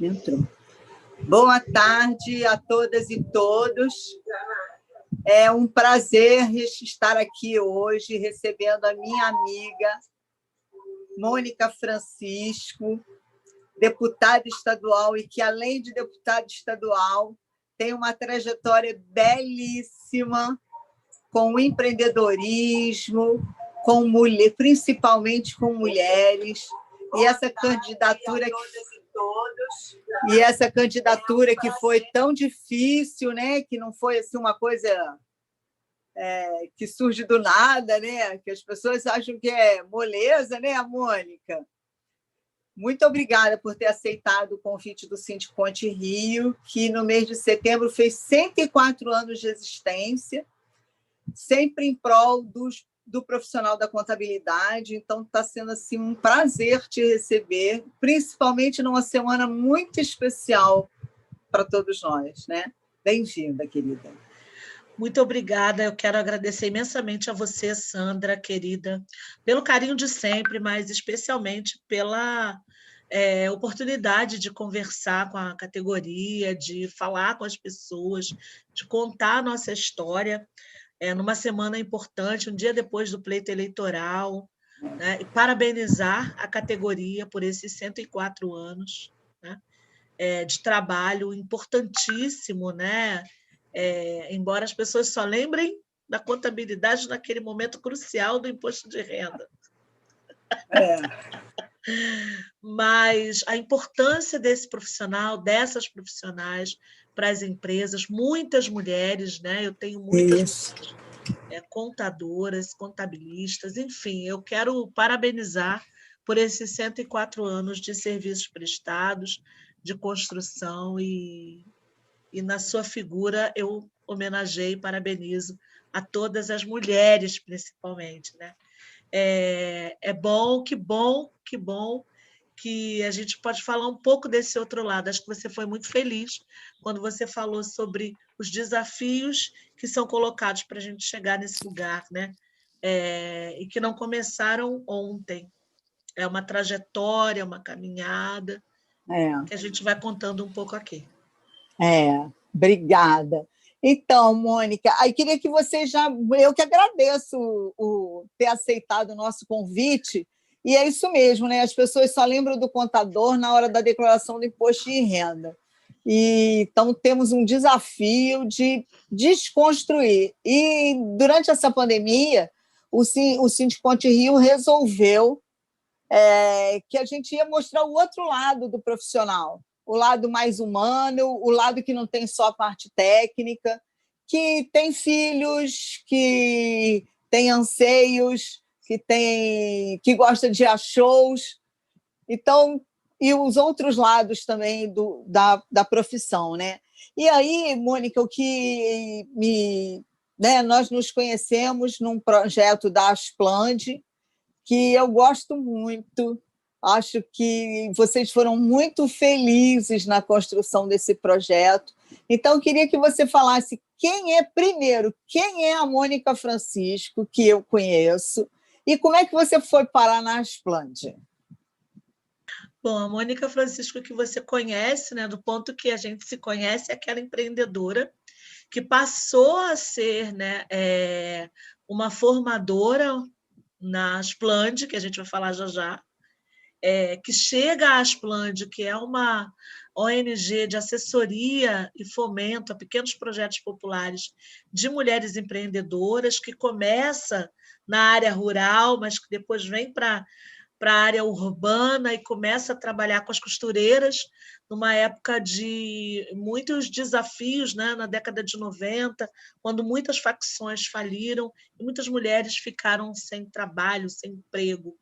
Entrou. Boa tarde a todas e todos. É um prazer estar aqui hoje recebendo a minha amiga Mônica Francisco, deputada estadual e que, além de deputada estadual, tem uma trajetória belíssima com empreendedorismo, com mulher, principalmente com mulheres, e essa candidatura que foi tão difícil, né? Que não foi assim uma coisa que surge do nada, né? Que as pessoas acham que é moleza, né, Mônica? Muito obrigada por ter aceitado o convite do Sindiconte Rio, que no mês de setembro fez 104 anos de existência, sempre em prol do profissional da contabilidade. Então, está sendo assim, um prazer te receber, principalmente numa semana muito especial para todos nós, né? Bem-vinda, querida. Muito obrigada. Eu quero agradecer imensamente a você, Sandra, querida, pelo carinho de sempre, mas especialmente pela oportunidade de conversar com a categoria, de falar com as pessoas, de contar a nossa história. Numa semana importante, um dia depois do pleito eleitoral, né, e parabenizar a categoria por esses 104 anos, né, de trabalho importantíssimo, né? Embora as pessoas só lembrem da contabilidade naquele momento crucial do imposto de renda. Mas a importância desse profissional, dessas profissionais para as empresas, muitas mulheres, né? Eu tenho muitas contadoras, contabilistas, enfim, eu quero parabenizar por esses 104 anos de serviços prestados, de construção, e na sua figura eu homenageio e parabenizo a todas as mulheres, principalmente, né? Que bom que a gente pode falar um pouco desse outro lado. Acho que você foi muito feliz quando você falou sobre os desafios que são colocados para a gente chegar nesse lugar, né? E que não começaram ontem. É uma trajetória, uma caminhada, que a gente vai contando um pouco aqui. Obrigada. Então, Mônica, aí queria que você eu que agradeço ter aceitado o nosso convite, e é isso mesmo, né? As pessoas só lembram do contador na hora da declaração do imposto de renda. Então, temos um desafio de desconstruir. E, durante essa pandemia, o Sindiconte Rio resolveu que a gente ia mostrar o outro lado do profissional, o lado mais humano, o lado que não tem só a parte técnica, que tem filhos, que tem anseios, que gosta de ir a shows. Então, e os outros lados também da profissão, né? E aí, Mônica, nós nos conhecemos num projeto da Asplande, que eu gosto muito. Acho que vocês foram muito felizes na construção desse projeto. Então, eu queria que você falasse quem é a Mônica Francisco, que eu conheço, e como é que você foi parar na Asplande? Bom, a Mônica Francisco que você conhece, né, do ponto que a gente se conhece, é aquela empreendedora que passou a ser, né, uma formadora na Asplande, que a gente vai falar já já, que chega à Asplande, que é uma ONG de assessoria e fomento a pequenos projetos populares de mulheres empreendedoras, que começa na área rural, mas que depois vem para a área urbana e começa a trabalhar com as costureiras, numa época de muitos desafios, né, na década de 90, quando muitas facções faliram e muitas mulheres ficaram sem trabalho, sem emprego.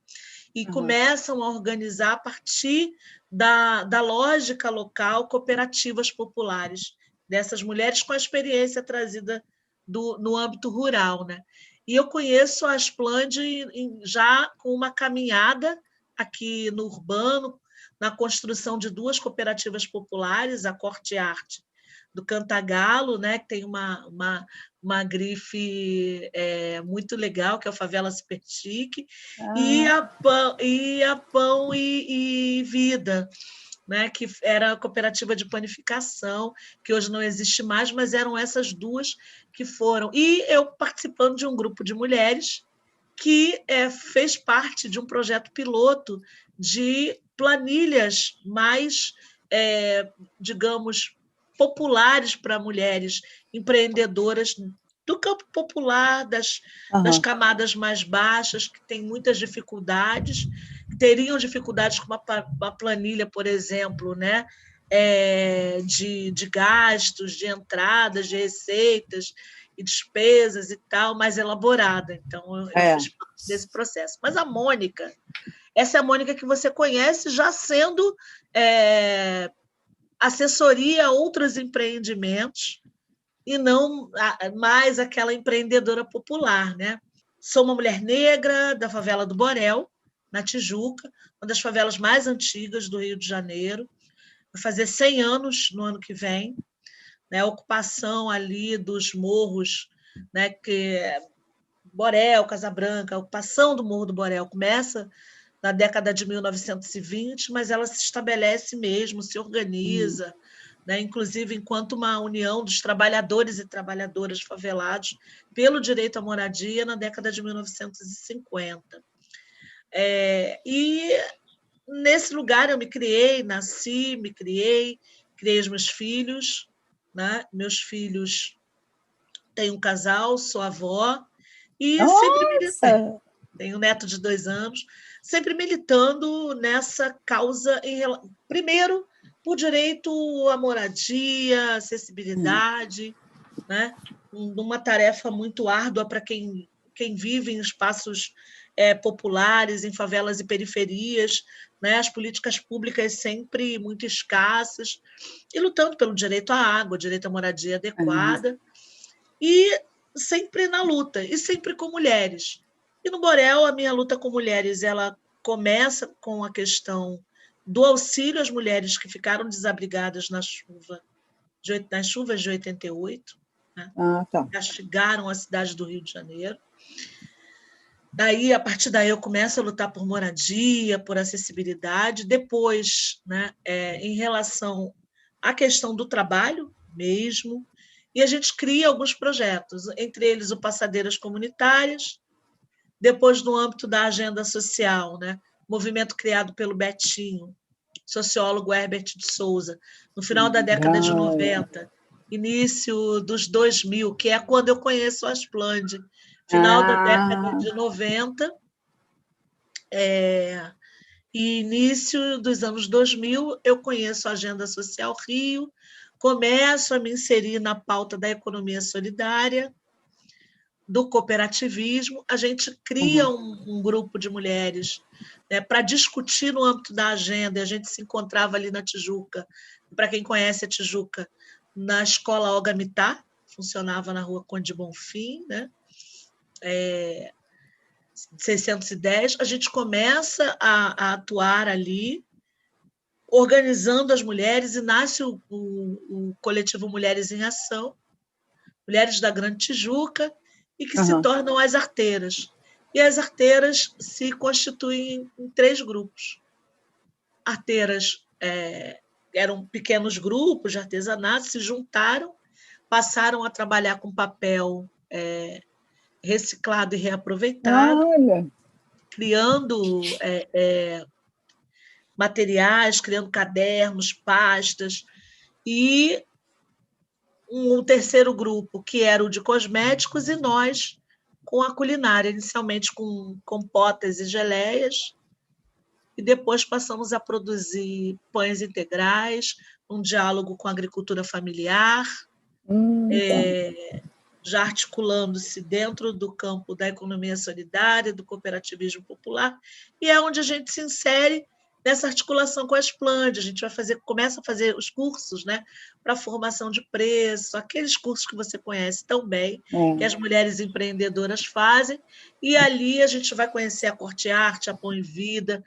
E começam a organizar, a partir da lógica local, cooperativas populares, dessas mulheres com a experiência trazida no âmbito rural, né? E eu conheço a Asplande já com uma caminhada aqui no urbano, na construção de 2 cooperativas populares, a Corte e Arte do Cantagalo, né, que tem uma grife muito legal, que é o Favela Super Chique, e a Pão e Vida, né, que era a cooperativa de panificação, que hoje não existe mais, mas eram essas duas que foram. E eu participando de um grupo de mulheres que fez parte de um projeto piloto de planilhas mais, digamos, populares para mulheres empreendedoras do campo popular, das camadas mais baixas, que têm muitas dificuldades, teriam dificuldades com uma planilha, por exemplo, né? De gastos, de entradas, de receitas e despesas e tal, mais elaborada. Então, eu fiz parte desse processo. Mas a Mônica, essa é a Mônica que você conhece já sendo assessoria a outros empreendimentos e não mais aquela empreendedora popular, né? Sou uma mulher negra da favela do Borel, na Tijuca, uma das favelas mais antigas do Rio de Janeiro. Vai fazer 100 anos no ano que vem, né? A ocupação ali dos morros, né? Que Borel, Casabranca, a ocupação do Morro do Borel começa na década de 1920, mas ela se estabelece mesmo, se organiza, né? Inclusive enquanto uma união dos trabalhadores e trabalhadoras favelados pelo direito à moradia na década de 1950. E nesse lugar eu me criei, nasci, me criei os meus filhos, né? Meus filhos têm um casal, sou avó, e sempre militei. Tenho um neto de 2 anos, sempre militando nessa causa, primeiro, por direito à moradia, acessibilidade, né? Uma tarefa muito árdua para quem vive em espaços populares, em favelas e periferias, né? As políticas públicas sempre muito escassas, e lutando pelo direito à água, direito à moradia adequada, e sempre na luta, e sempre com mulheres. E no Borel, a minha luta com mulheres, ela começa com a questão do auxílio às mulheres que ficaram desabrigadas nas chuvas de 88, né? Castigaram a cidade do Rio de Janeiro. Daí, a partir daí, eu começo a lutar por moradia, por acessibilidade. Depois, né, em relação à questão do trabalho mesmo, e a gente cria alguns projetos, entre eles o Passadeiras Comunitárias, depois no âmbito da agenda social, né, movimento criado pelo Betinho, sociólogo Herbert de Souza, no final da década de 90, início dos 2000, que é quando eu conheço a Asplande, final da década de 90, e início dos anos 2000, eu conheço a Agenda Social Rio, começo a me inserir na pauta da economia solidária, do cooperativismo, a gente cria um grupo de mulheres, né, para discutir no âmbito da agenda, e a gente se encontrava ali na Tijuca, para quem conhece a Tijuca, na Escola Olga Mitá, funcionava na Rua Conde Bonfim, né, 610, a gente começa a atuar ali, organizando as mulheres, e nasce o coletivo Mulheres em Ação, Mulheres da Grande Tijuca, e que se tornam as arteiras. E as arteiras se constituem em 3 grupos. Arteiras eram pequenos grupos de artesanato, se juntaram, passaram a trabalhar com papel reciclado e reaproveitado, criando materiais, criando cadernos, pastas, e um terceiro grupo, que era o de cosméticos, e nós com a culinária, inicialmente com compotas e geleias, e depois passamos a produzir pães integrais, um diálogo com a agricultura familiar, já articulando-se dentro do campo da economia solidária, do cooperativismo popular, e é onde a gente se insere nessa articulação com a Asplande. A gente começa a fazer os cursos, né, para formação de preço, aqueles cursos que você conhece tão bem, que as mulheres empreendedoras fazem, e ali a gente vai conhecer a Corte Arte, a Pão e Vida,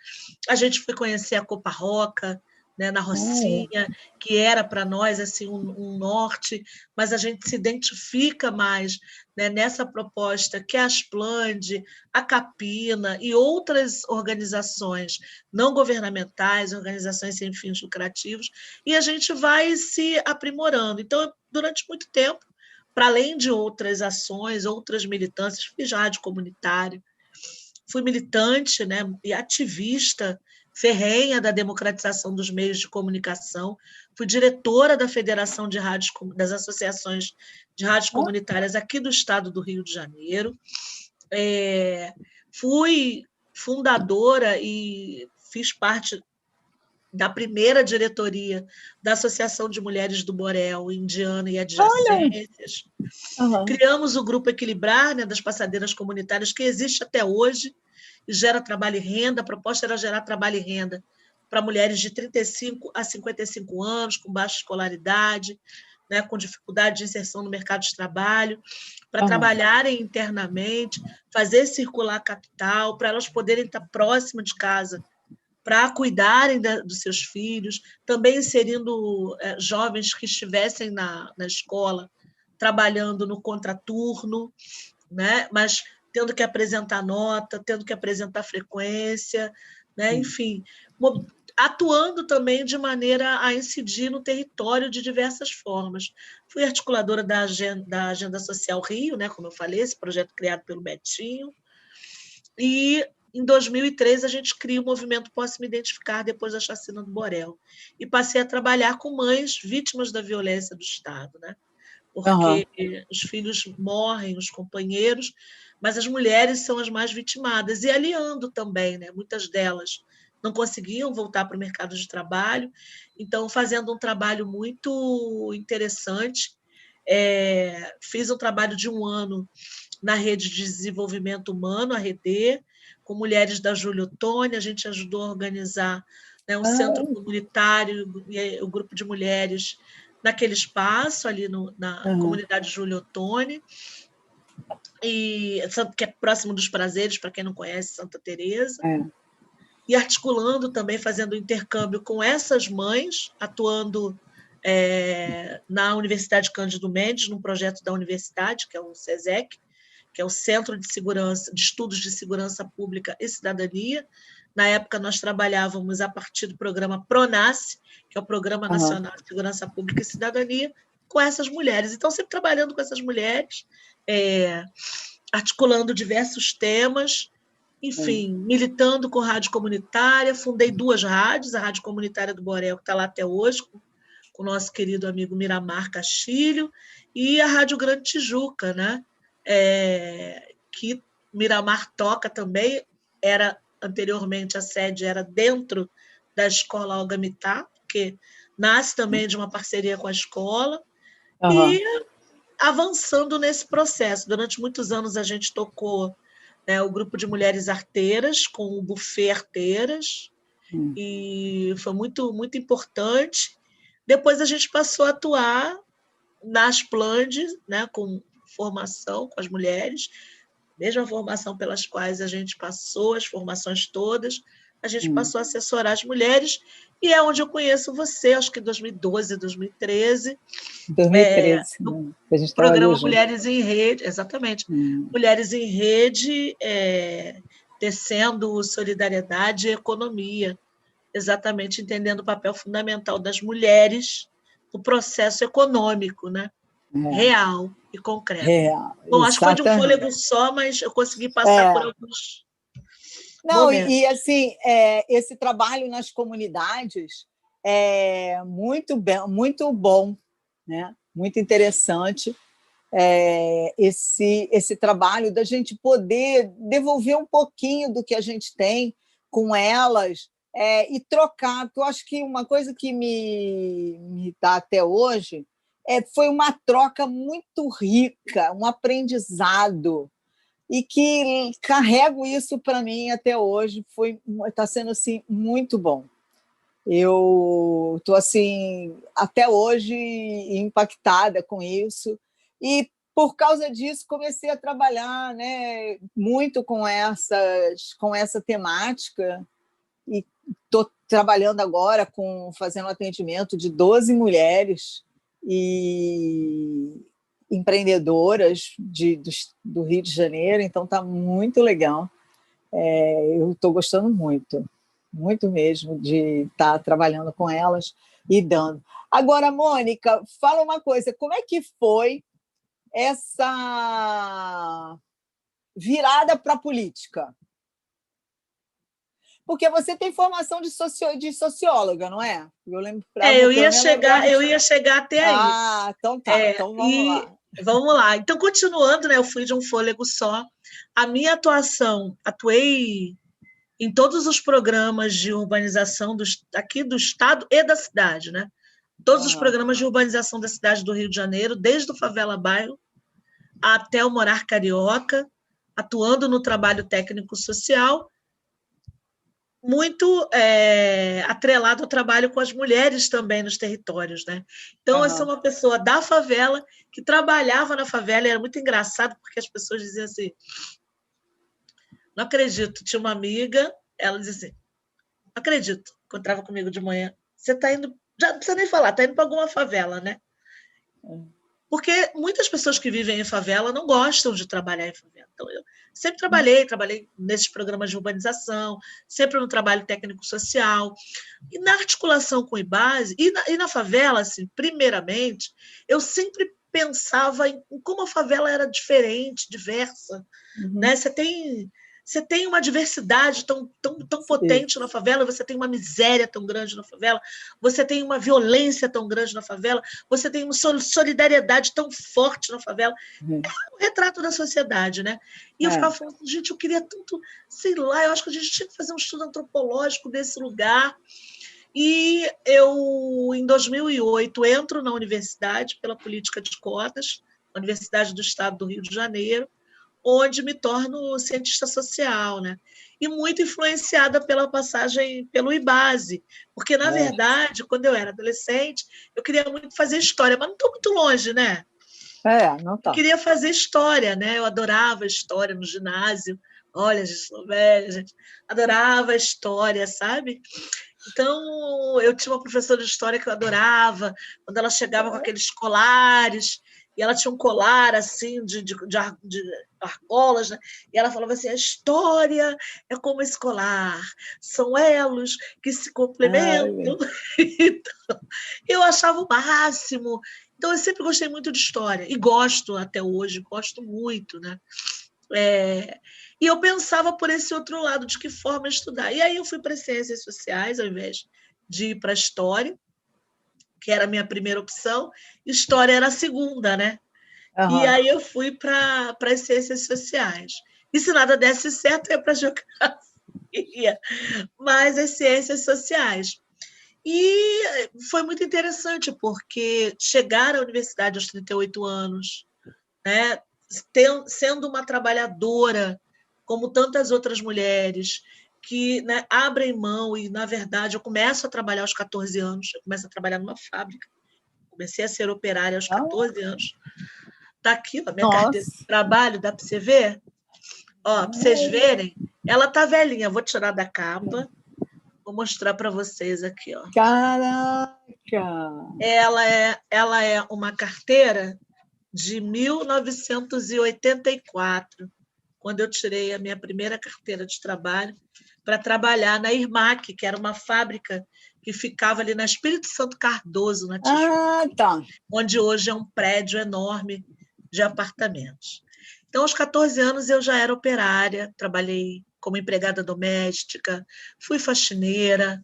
a gente foi conhecer a Copa Roca, né, na Rocinha, que era para nós assim um norte, mas a gente se identifica mais, né, nessa proposta que a Asplande, a Capina e outras organizações não governamentais, organizações sem fins lucrativos, e a gente vai se aprimorando. Então, durante muito tempo, para além de outras ações, outras militâncias, fiz rádio comunitário, fui militante, né, e ativista ferrenha da democratização dos meios de comunicação, fui diretora da Federação de Rádios, das Associações de Rádios Comunitárias aqui do estado do Rio de Janeiro, fui fundadora e fiz parte da primeira diretoria da Associação de Mulheres do Borel, Indiana e adjacências. Criamos o Grupo Equilibrar, né, das passadeiras comunitárias, que existe até hoje, e gera trabalho e renda. A proposta era gerar trabalho e renda para mulheres de 35 a 55 anos, com baixa escolaridade, né, com dificuldade de inserção no mercado de trabalho, para trabalharem internamente, fazer circular capital, para elas poderem estar próximas de casa, para cuidarem dos seus filhos, também inserindo jovens que estivessem na escola, trabalhando no contraturno, né, mas tendo que apresentar nota, tendo que apresentar frequência, né, enfim, atuando também de maneira a incidir no território de diversas formas. Fui articuladora da Agenda Social Rio, né, como eu falei, esse projeto criado pelo Betinho, e em 2003 a gente cria o movimento Posso Me Identificar depois da chacina do Borel, e passei a trabalhar com mães vítimas da violência do Estado, né? Porque os filhos morrem, os companheiros, mas as mulheres são as mais vitimadas, e aliando também, né? Muitas delas não conseguiam voltar para o mercado de trabalho, então fazendo um trabalho muito interessante. Fiz um trabalho de 1 ano na Rede de Desenvolvimento Humano, a RED, com mulheres da Júlia Ottoni. A gente ajudou a organizar, né, um centro comunitário e o grupo de mulheres naquele espaço, ali na comunidade Júlia Ottoni, que é próximo dos Prazeres, para quem não conhece, Santa Teresa. E articulando também, fazendo intercâmbio com essas mães, atuando na Universidade Cândido Mendes, num projeto da universidade, que é o SESEC, que é o Centro de Estudos de Segurança Pública e Cidadania. Na época, nós trabalhávamos a partir do programa PRONASSE, que é o Programa Nacional de Segurança Pública e Cidadania, com essas mulheres. Então, sempre trabalhando com essas mulheres, articulando diversos temas, enfim, militando com rádio comunitária. Fundei 2 rádios, a Rádio Comunitária do Borel, que está lá até hoje, com o nosso querido amigo Miramar Castilho, e a Rádio Grande Tijuca, né? Que Miramar toca também. Anteriormente a sede era dentro da escola Algamitá, que nasce também de uma parceria com a escola, e avançando nesse processo. Durante muitos anos a gente tocou, né, o grupo de mulheres arteiras, com o Buffet Arteiras, e foi muito, muito importante. Depois a gente passou a atuar nas Asplande, né, com formação com as mulheres, mesma formação pelas quais a gente passou, as formações todas, a gente passou a assessorar as mulheres, e é onde eu conheço você, acho que em 2012, 2013. 2013, no a gente programa junto. Mulheres em Rede, exatamente, Mulheres em Rede, tecendo solidariedade e economia, exatamente entendendo o papel fundamental das mulheres no processo econômico, né? Real e concreto. Bom, acho que foi de um fôlego só, mas eu consegui passar por alguns momentos. E assim, esse trabalho nas comunidades é muito bom, né? Muito interessante. Esse trabalho da gente poder devolver um pouquinho do que a gente tem com elas, e trocar. Eu acho que uma coisa que me dá até hoje foi uma troca muito rica, um aprendizado, e que carrego isso para mim até hoje. Está sendo assim, muito bom. Eu estou assim, até hoje impactada com isso, e por causa disso comecei a trabalhar, né, muito com essa temática, e estou trabalhando agora fazendo atendimento de 12 mulheres e empreendedoras do Rio de Janeiro, então está muito legal. Eu estou gostando muito, muito mesmo, de estar trabalhando com elas e dando. Agora, Mônica, fala uma coisa, como é que foi essa virada para a política? Porque você tem formação de socióloga, não é? Eu lembro. Eu ia chegar até aí. Então tá. Então vamos lá. Vamos lá. Então, continuando, né? Eu fui de um fôlego só. A minha atuei em todos os programas de urbanização aqui do estado e da cidade, né? Todos os programas de urbanização da cidade do Rio de Janeiro, desde o Favela Bairro até o Morar Carioca, atuando no trabalho técnico-social, muito atrelado ao trabalho com as mulheres também nos territórios, né? Então, eu sou uma pessoa da favela, que trabalhava na favela, e era muito engraçado, porque as pessoas diziam assim, não acredito, tinha uma amiga, ela dizia assim, não acredito, encontrava comigo de manhã, você está indo, já não precisa nem falar, está indo para alguma favela, né? Porque muitas pessoas que vivem em favela não gostam de trabalhar em favela. Então, eu sempre trabalhei nesses programas de urbanização, sempre no trabalho técnico-social. E na articulação com o IBASE, e na favela, assim, primeiramente, eu sempre pensava em como a favela era diferente, diversa. Né? Você tem uma diversidade tão potente na favela, você tem uma miséria tão grande na favela, você tem uma violência tão grande na favela, você tem uma solidariedade tão forte na favela. É um retrato da sociedade, né? E eu ficava falando, gente, eu queria tanto, sei lá, eu acho que a gente tinha que fazer um estudo antropológico desse lugar. E eu, em 2008, entro na universidade pela política de cotas, Universidade do Estado do Rio de Janeiro, onde me torno cientista social, né? E muito influenciada pela passagem pelo IBASE, porque, na verdade, quando eu era adolescente, eu queria muito fazer história, mas não estou muito longe, né? Não tá. Eu queria fazer história, né? Eu adorava história no ginásio. Olha, gente, sou velha, gente. Adorava história, sabe? Então, eu tinha uma professora de história que eu adorava, quando ela chegava com aqueles colares, e ela tinha um colar assim de argolas, né? E ela falava assim, a história é como esse colar, são elos que se complementam. Então, eu achava o máximo. Então, eu sempre gostei muito de história, e gosto até hoje, gosto muito, né? E eu pensava por esse outro lado, de que forma estudar. E aí eu fui para as ciências sociais, ao invés de ir para a história, que era a minha primeira opção, história era a segunda, né? E aí eu fui para as ciências sociais. E se nada desse certo, eu ia para a geografia, mas as ciências sociais. E foi muito interessante, porque chegar à universidade aos 38 anos, né, sendo uma trabalhadora, como tantas outras mulheres, que, né, abrem mão e, na verdade, eu começo a trabalhar aos 14 anos, eu começo a trabalhar numa fábrica, comecei a ser operária aos 14 anos. Está aqui a minha carteira de trabalho, dá para você ver? Para vocês verem, ela está velhinha, vou tirar da capa, vou mostrar para vocês aqui. Ó. Caraca! Ela é uma carteira de 1984, quando eu tirei a minha primeira carteira de trabalho para trabalhar na Irmac, que era uma fábrica que ficava ali na Espírito Santo Cardoso, na Tijuca, onde hoje é um prédio enorme de apartamentos. Então, aos 14 anos, eu já era operária, trabalhei como empregada doméstica, fui faxineira,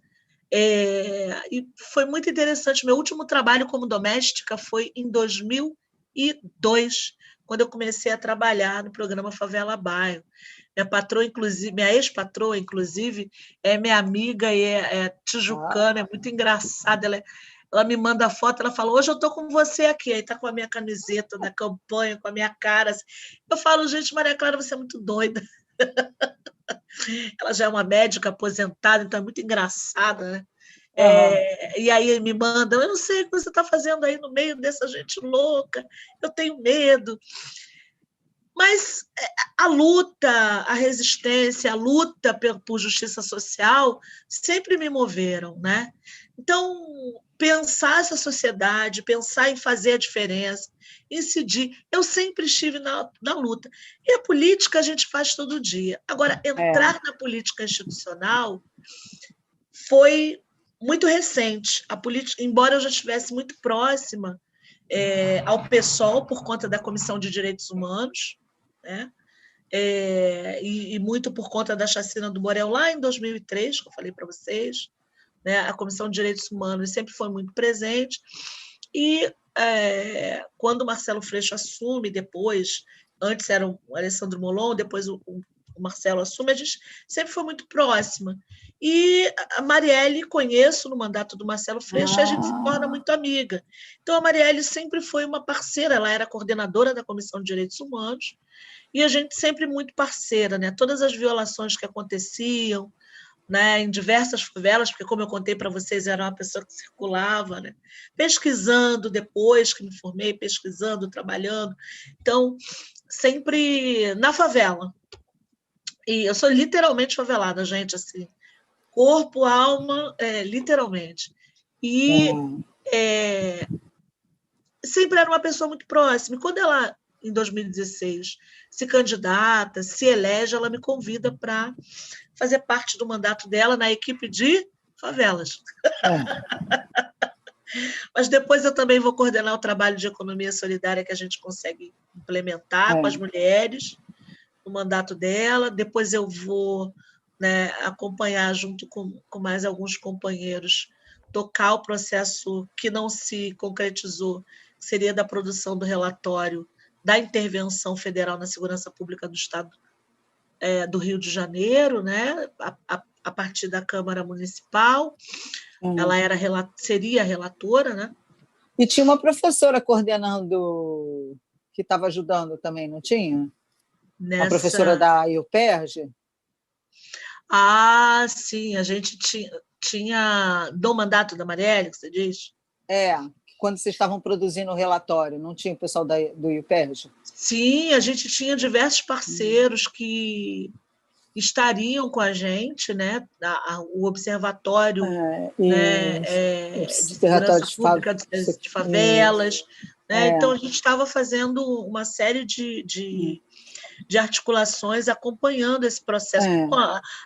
e foi muito interessante. Meu último trabalho como doméstica foi em 2002, quando eu comecei a trabalhar no programa Favela Bairro. Minha ex-patroa, inclusive, é minha amiga e é tijucana, é muito engraçada. Ela me manda a foto, ela fala, hoje eu estou com você aqui, aí está com a minha camiseta da campanha, com a minha cara. Assim. Eu falo, gente, Maria Clara, você é muito doida. Ela já é uma médica aposentada, então é muito engraçada, né? E aí me manda, eu não sei o que você está fazendo aí no meio dessa gente louca, eu tenho medo. Mas a luta, a resistência, a luta por justiça social sempre me moveram, né? Então, pensar essa sociedade, pensar em fazer a diferença, incidir, eu sempre estive na luta. E a política a gente faz todo dia. Agora, entrar na política institucional foi muito recente. A política, embora eu já estivesse muito próxima ao PSOL por conta da Comissão de Direitos Humanos, né? E muito por conta da chacina do Borel lá em 2003, que eu falei para vocês, né? A Comissão de Direitos Humanos sempre foi muito presente, e quando o Marcelo Freixo assume depois, antes era o Alessandro Molon, depois o Marcelo assume, a gente sempre foi muito próxima. E a Marielle conheço no mandato do Marcelo Freixo, e a gente se torna muito amiga. Então, a Marielle sempre foi uma parceira, ela era coordenadora da Comissão de Direitos Humanos, e a gente sempre muito parceira, né? Todas as violações que aconteciam, né, em diversas favelas, porque, como eu contei para vocês, era uma pessoa que circulava, né, pesquisando depois que me formei, pesquisando, trabalhando. Então, sempre na favela. E eu sou literalmente favelada, gente, assim, corpo, alma, literalmente. E sempre era uma pessoa muito próxima. E quando ela, em 2016, se candidata, se elege, ela me convida para fazer parte do mandato dela na equipe de favelas. Mas depois eu também vou coordenar o trabalho de economia solidária que a gente consegue implementar com as mulheres no mandato dela. Depois eu vou, né, acompanhar, junto com mais alguns companheiros, tocar o processo que não se concretizou, que seria da produção do relatório da intervenção federal na segurança pública do Estado do Rio de Janeiro, né, a partir da Câmara Municipal. Ela seria relatora, né? E tinha uma professora coordenando, que estava ajudando também, não tinha? Uma professora da IUPERJ? Ah, sim, a gente tinha do mandato da Marielle, que você diz? Quando vocês estavam produzindo o relatório, não tinha o pessoal do IUPERJ? Sim, a gente tinha diversos parceiros que estariam com a gente, né? O Observatório, né? De Segurança Pública de Favelas. Né? Então, a gente estava fazendo uma série de articulações acompanhando esse processo.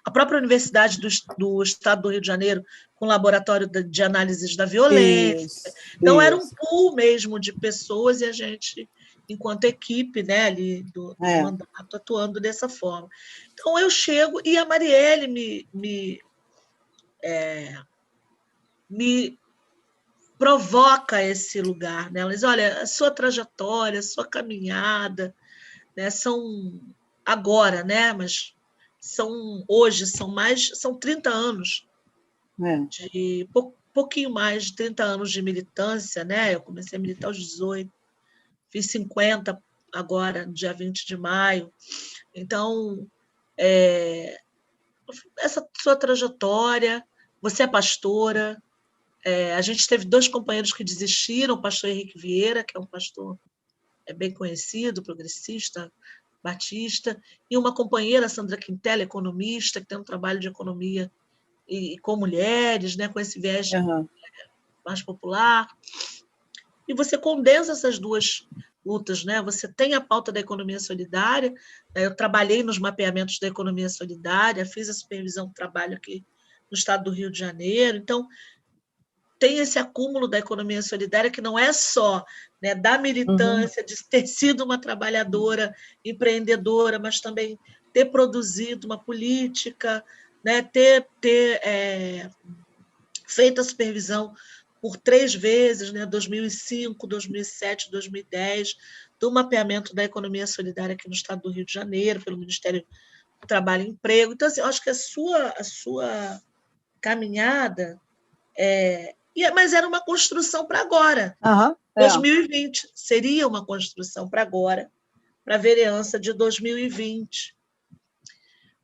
A própria Universidade do Estado do Rio de Janeiro, com o Laboratório de Análises da Violência. Então, era um pool mesmo de pessoas, e a gente, enquanto equipe, né, ali do mandato, atuando dessa forma. Então, eu chego, e a Marielle me provoca esse lugar. Né? Ela diz, olha, a sua trajetória, a sua caminhada, né, são agora, né, mas hoje são 30 anos, de pouquinho mais de 30 anos de militância, né? Eu comecei a militar aos 18, fiz 50 agora, no dia 20 de maio. Então, essa sua trajetória, você é pastora, a gente teve 2 companheiros que desistiram, o pastor Henrique Vieira, que é um pastor bem conhecido, progressista, batista, e uma companheira, Sandra Quintela, economista, que tem um trabalho de economia e com mulheres, né, com esse viés mais popular. E você condensa essas 2 lutas, né? Você tem a pauta da economia solidária, né? Eu trabalhei nos mapeamentos da economia solidária, fiz a supervisão do trabalho aqui no estado do Rio de Janeiro, então tem esse acúmulo da economia solidária que não é só, né, da militância, de ter sido uma trabalhadora, empreendedora, mas também ter produzido uma política, né, ter feito a supervisão por 3 vezes, né, 2005, 2007, 2010, do mapeamento da economia solidária aqui no estado do Rio de Janeiro, pelo Ministério do Trabalho e Emprego. Então, assim, eu acho que a sua caminhada mas era uma construção para agora. 2020 seria uma construção para agora, para a vereança de 2020.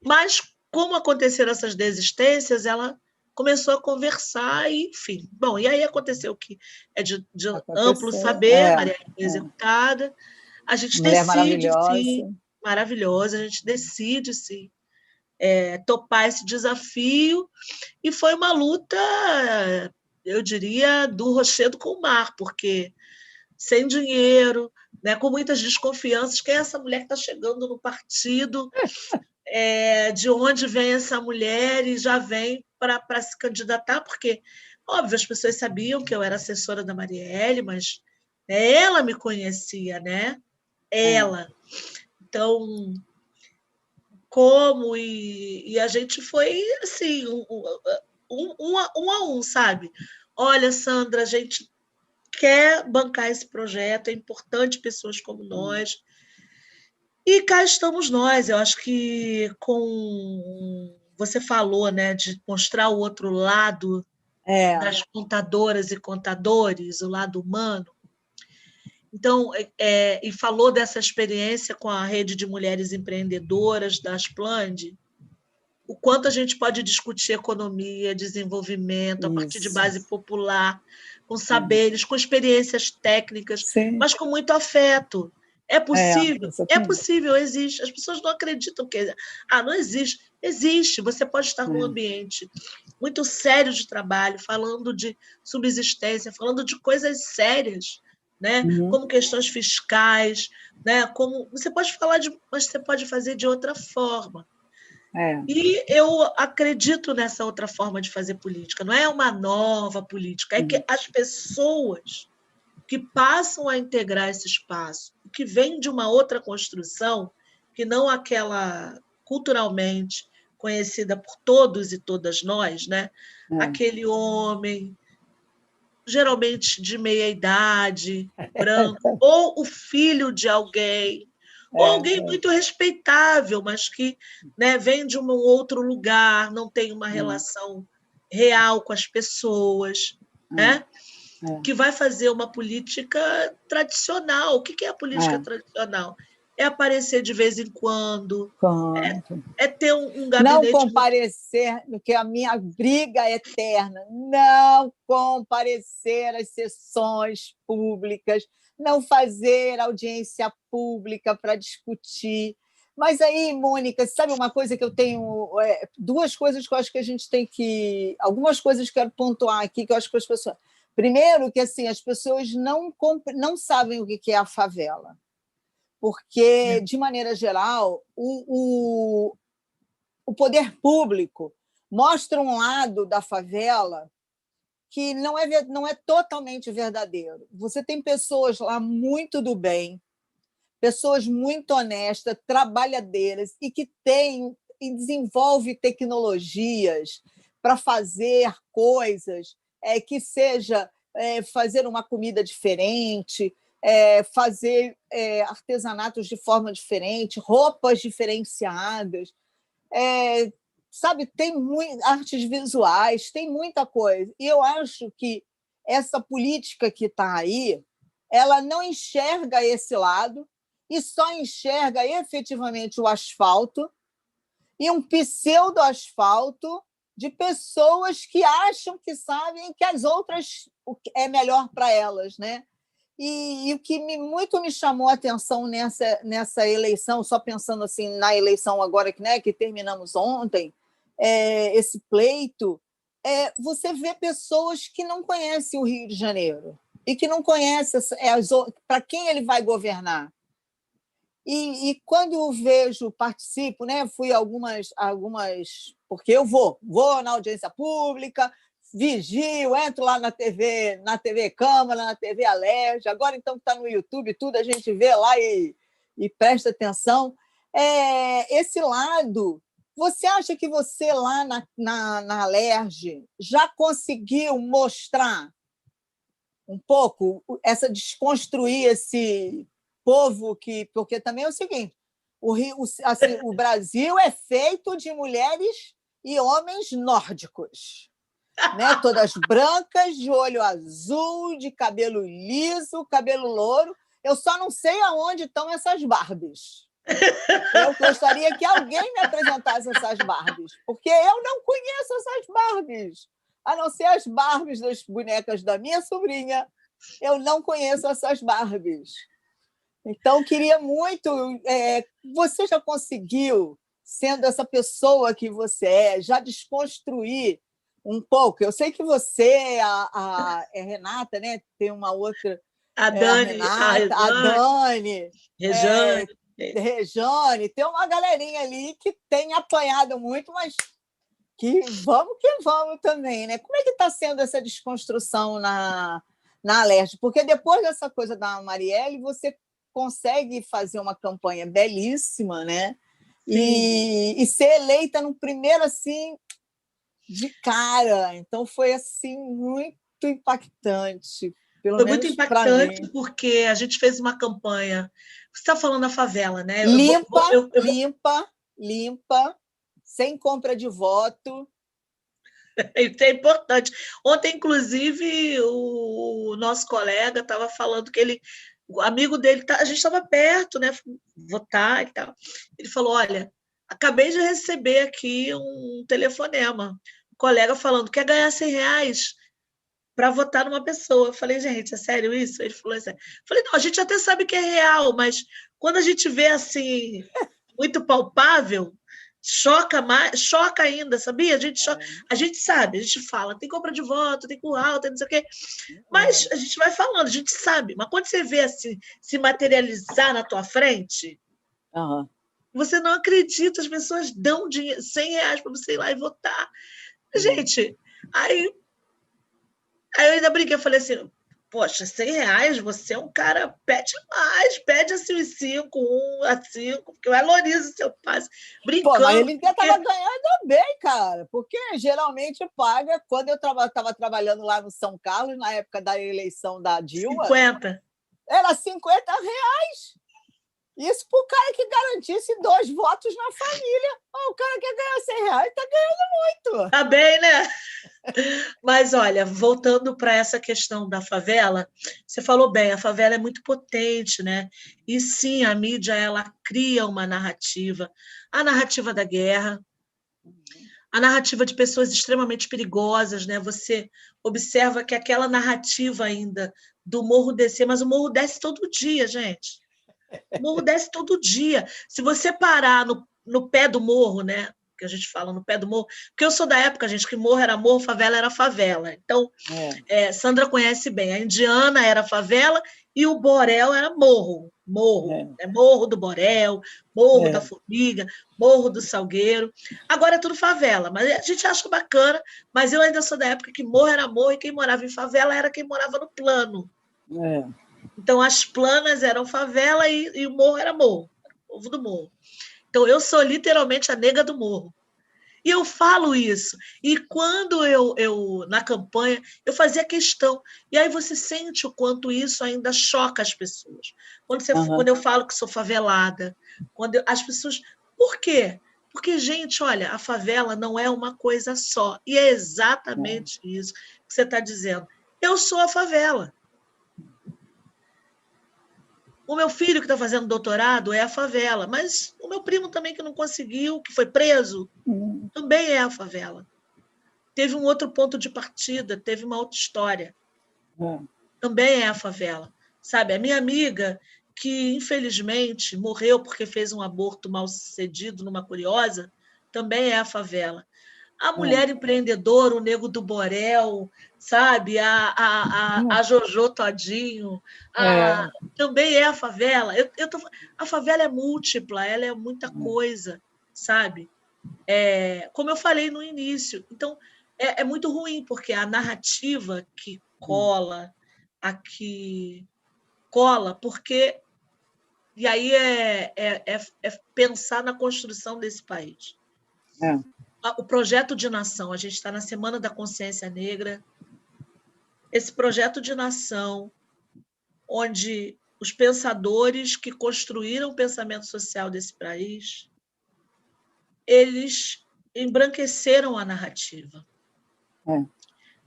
Mas, como aconteceram essas desistências, ela começou a conversar e, enfim. Bom, e aí aconteceu o que é de amplo saber, Maria foi executada, a gente Mulher decide, maravilhosa. sim, maravilhosa, a gente decide, sim, topar esse desafio, e foi uma luta, eu diria, do rochedo com o mar, porque sem dinheiro, né, com muitas desconfianças, quem é essa mulher que está chegando no partido, de onde vem essa mulher, e já vem para se candidatar, porque, óbvio, as pessoas sabiam que eu era assessora da Marielle, mas ela me conhecia, né? Ela. Então, como e a gente foi assim, um a um, sabe? Olha, Sandra, a gente quer bancar esse projeto, é importante pessoas como nós. E cá estamos nós. Eu acho que com você falou, né, de mostrar o outro lado das contadoras e contadores, o lado humano. Então, e falou dessa experiência com a rede de mulheres empreendedoras da Asplande, o quanto a gente pode discutir economia, desenvolvimento, a partir de base popular, com saberes, com experiências técnicas, Sim. mas com muito afeto. É possível? É Exatamente. possível, existe. As pessoas não acreditam que... não existe. Existe. Você pode estar num ambiente muito sério de trabalho, falando de subsistência, falando de coisas sérias, né? Como questões fiscais, né? Como você pode falar mas você pode fazer de outra forma. E eu acredito nessa outra forma de fazer política. Não é uma nova política, é que as pessoas que passam a integrar esse espaço, que vêm de uma outra construção, que não aquela culturalmente conhecida por todos e todas nós, né? Aquele homem, geralmente de meia idade, branco, ou o filho de alguém, ou alguém muito respeitável, mas que, né, vem de um outro lugar, não tem uma relação real com as pessoas, né? Que vai fazer uma política tradicional. O que é a política tradicional? É aparecer de vez em quando, é ter um Não gabinete... comparecer, que a minha briga é eterna, não comparecer às sessões públicas, não fazer audiência pública para discutir. Mas aí, Mônica, sabe uma coisa que eu tenho... duas coisas que eu acho que a gente tem que... Algumas coisas que eu quero pontuar aqui, que eu acho que as pessoas... Primeiro, que assim, as pessoas não sabem o que é a favela, porque, de maneira geral, o poder público mostra um lado da favela que não é totalmente verdadeiro. Você tem pessoas lá muito do bem, pessoas muito honestas, trabalhadeiras, e que têm e desenvolve tecnologias para fazer coisas que seja fazer uma comida diferente, fazer artesanatos de forma diferente, roupas diferenciadas, sabe, tem artes visuais, tem muita coisa. E eu acho que essa política que está aí, ela não enxerga esse lado e só enxerga efetivamente o asfalto e um pseudo-asfalto de pessoas que acham que sabem que as outras é melhor para elas, né? E o que muito me chamou a atenção nessa eleição, só pensando assim na eleição agora que terminamos ontem, esse pleito, você vê pessoas que não conhecem o Rio de Janeiro e que não conhecem para quem ele vai governar. E quando eu vejo, participo, né, fui algumas, porque eu vou na audiência pública, vigio, entro lá na TV Câmara, na TV Alerj, agora então que está no YouTube, tudo a gente vê lá e presta atenção. Esse lado, você acha que você lá na Alerj já conseguiu mostrar um pouco, desconstruir esse povo porque também é o seguinte, o Brasil é feito de mulheres e homens nórdicos, né? Todas brancas, de olho azul, de cabelo liso, cabelo louro. Eu só não sei aonde estão essas Barbies. Eu gostaria que alguém me apresentasse essas Barbies, porque eu não conheço essas Barbies, a não ser as Barbies das bonecas da minha sobrinha. Eu não conheço essas Barbies. Então, queria muito. Você já conseguiu, sendo essa pessoa que você já desconstruir um pouco? Eu sei que você, Renata, né? Tem uma outra, A a Dani, a Renata, a Rejane, Dani, Rejane. Rejane, tem uma galerinha ali que tem apanhado muito, mas que vamos também, né? Como é que está sendo essa desconstrução na Alerj? Porque depois dessa coisa da Marielle, você consegue fazer uma campanha belíssima, né? E ser eleita no primeiro, assim, de cara. Então, foi, assim, muito impactante, pelo Foi muito menos para impactante mim. porque a gente fez uma campanha. Você está falando da favela, né? Limpa, limpa, limpa, sem compra de voto. Isso é importante. Ontem, inclusive, o nosso colega estava falando que o amigo dele, a gente estava perto, né? Votar e tal. Ele falou: Olha, acabei de receber aqui um telefonema. Um colega falando: quer ganhar R$ 100 para votar numa pessoa. Eu falei: gente, é sério isso? Ele falou assim. Eu falei: não, a gente até sabe que é real, mas quando a gente vê assim, muito palpável, choca mais, choca ainda, sabia? A gente sabe, a gente fala, tem compra de voto, tem curral, tem não sei o quê, mas a gente vai falando, a gente sabe. Mas quando você vê assim, se materializar na tua frente, você não acredita, as pessoas dão dinheiro, R$ 100 para você ir lá e votar. Gente, aí eu ainda brinquei, eu falei assim, poxa, R$ 100, você é um cara, pede mais, pede assim os 5, 1 a 5, porque eu valorizo o seu passe. Pô, mas Brincando, ele estava ganhando bem, cara, porque geralmente paga. Quando eu estava trabalhando lá no São Carlos, na época da eleição da Dilma, 50. era R$ 50. Isso para o cara que garantisse 2 votos na família. O cara quer ganhar R$ 100, está ganhando muito. Tá bem, né? Mas olha, voltando para essa questão da favela, você falou bem, a favela é muito potente, né? E sim, a mídia ela cria uma narrativa, a narrativa da guerra, a narrativa de pessoas extremamente perigosas, né? Você observa que aquela narrativa ainda do morro descer, mas o morro desce todo dia, gente. O morro desce todo dia. Se você parar no pé do morro, né? Que a gente fala no pé do morro, porque eu sou da época, gente, que morro era morro, favela era favela. Então, Sandra conhece bem. A Indiana era favela e o Borel era morro. Morro. Morro do Borel, Morro da Formiga, Morro do Salgueiro. Agora é tudo favela, mas a gente acha bacana, mas eu ainda sou da época que morro era morro e quem morava em favela era quem morava no plano. Então, as planas eram favela e o morro era morro, o povo do morro. Então, eu sou literalmente a nega do morro. E eu falo isso. E quando eu na campanha, eu fazia questão. E aí você sente o quanto isso ainda choca as pessoas. Quando eu falo que sou favelada, as pessoas. Por quê? Porque, gente, olha, a favela não é uma coisa só. E é exatamente isso que você está dizendo. Eu sou a favela. O meu filho que está fazendo doutorado é a favela, mas o meu primo também que não conseguiu, que foi preso, também é a favela. Teve um outro ponto de partida, teve uma outra história. Também é a favela. Sabe, a minha amiga, que infelizmente morreu porque fez um aborto mal sucedido numa curiosa, também é a favela. A mulher empreendedora, o Nego do Borel, sabe? A Jojo Todinho, também é a favela. A favela é múltipla, ela é muita coisa, sabe? Como eu falei no início. Então, é muito ruim, porque a narrativa que cola, porque. E aí é pensar na construção desse país. O projeto de nação, a gente está na Semana da Consciência Negra, esse projeto de nação, onde os pensadores que construíram o pensamento social desse país, eles embranqueceram a narrativa.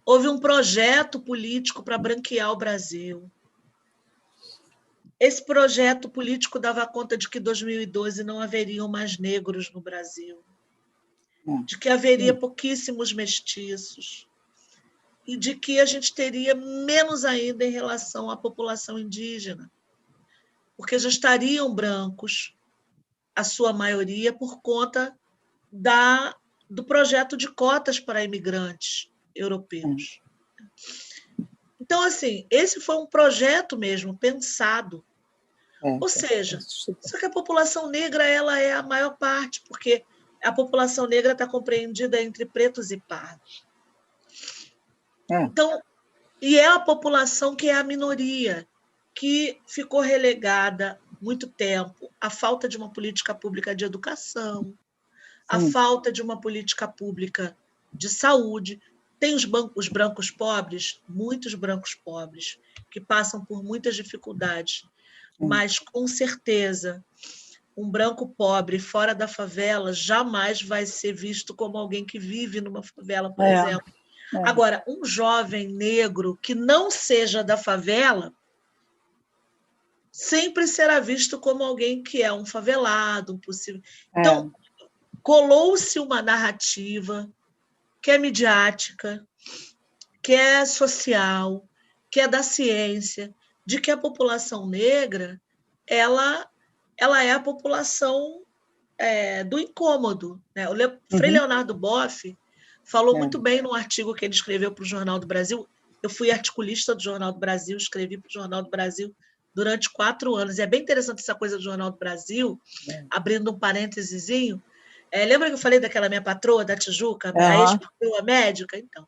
Houve um projeto político para branquear o Brasil. Esse projeto político dava conta de que em 2012 não haveriam mais negros no Brasil, de que haveria pouquíssimos mestiços, e de que a gente teria menos ainda em relação à população indígena. porque já estariam brancos, a sua maioria, por conta do projeto de cotas para imigrantes europeus. Então, assim, esse foi um projeto mesmo pensado. Ou seja, só que a população negra ela é a maior parte, porque a população negra está compreendida entre pretos e pardos. Então, e é a população que é a minoria, que ficou relegada muito tempo à falta de uma política pública de educação, à falta de uma política pública de saúde. Tem os brancos pobres, muitos brancos pobres, que passam por muitas dificuldades, mas, com certeza, um branco pobre fora da favela jamais vai ser visto como alguém que vive numa favela, por exemplo. Agora, um jovem negro que não seja da favela sempre será visto como alguém que é um favelado, um possível. Então, colou-se uma narrativa que é midiática, que é social, que é da ciência, de que a população negra ela é a população do incômodo, né? O Frei Leonardo Boff falou muito bem num artigo que ele escreveu para o Jornal do Brasil. Eu fui articulista do Jornal do Brasil, escrevi para o Jornal do Brasil durante 4 anos. E é bem interessante essa coisa do Jornal do Brasil, abrindo um parêntesezinho. Lembra que eu falei daquela minha patroa da Tijuca, a ex-patroa médica? Então,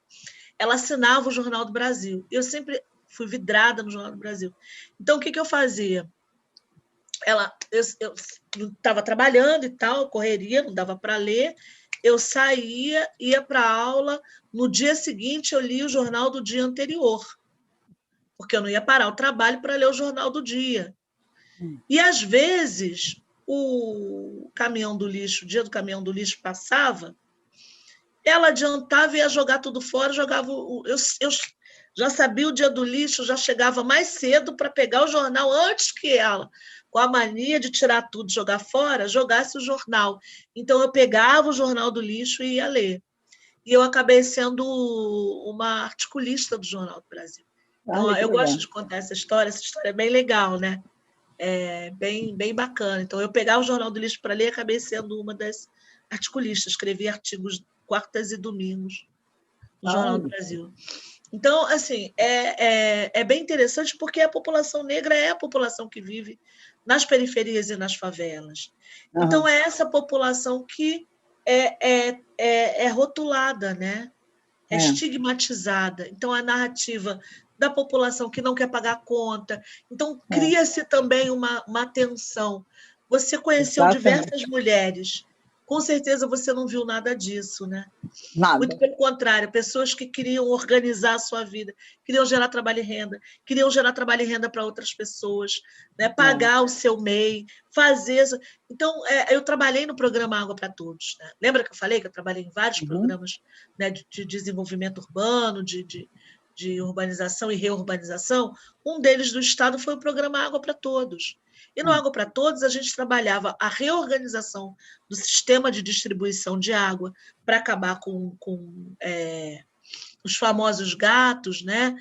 ela assinava o Jornal do Brasil. Eu sempre fui vidrada no Jornal do Brasil. Então, o que eu fazia? Eu estava trabalhando e tal, correria, não dava para ler. Eu saía, ia para a aula. No dia seguinte, eu lia o jornal do dia anterior, porque eu não ia parar o trabalho para ler o jornal do dia. E, às vezes, o caminhão do lixo, o dia do caminhão do lixo passava, ela adiantava e ia jogar tudo fora, jogava. Eu já sabia o dia do lixo, já chegava mais cedo para pegar o jornal antes que ela, com a mania de tirar tudo e jogar fora, jogasse o jornal. Então, eu pegava o jornal do lixo e ia ler. E eu acabei sendo uma articulista do Jornal do Brasil. Então, eu gosto de contar essa história é bem legal, né? É bem, bem bacana. Então, eu pegava o Jornal do Lixo para ler e acabei sendo uma das articulistas. Escrevi artigos quartas e domingos no Jornal do Brasil. Então, assim, é bem interessante porque a população negra é a população que vive nas periferias e nas favelas. Então, é essa população que é rotulada, né? É estigmatizada. Então, a narrativa da população que não quer pagar conta. Então, cria-se também uma tensão. Você conheceu diversas mulheres. Com certeza você não viu nada disso, né? Nada. Muito pelo contrário, pessoas que queriam organizar a sua vida, queriam gerar trabalho e renda, queriam gerar trabalho e renda para outras pessoas, né? Pagar o seu MEI, fazer... Então, eu trabalhei no programa Água para Todos. Né? Lembra que eu falei que eu trabalhei em vários programas, né, de desenvolvimento urbano, de urbanização e reurbanização? Um deles do Estado foi o programa Água para Todos. E no Água para Todos, a gente trabalhava a reorganização do sistema de distribuição de água para acabar com os famosos gatos, né?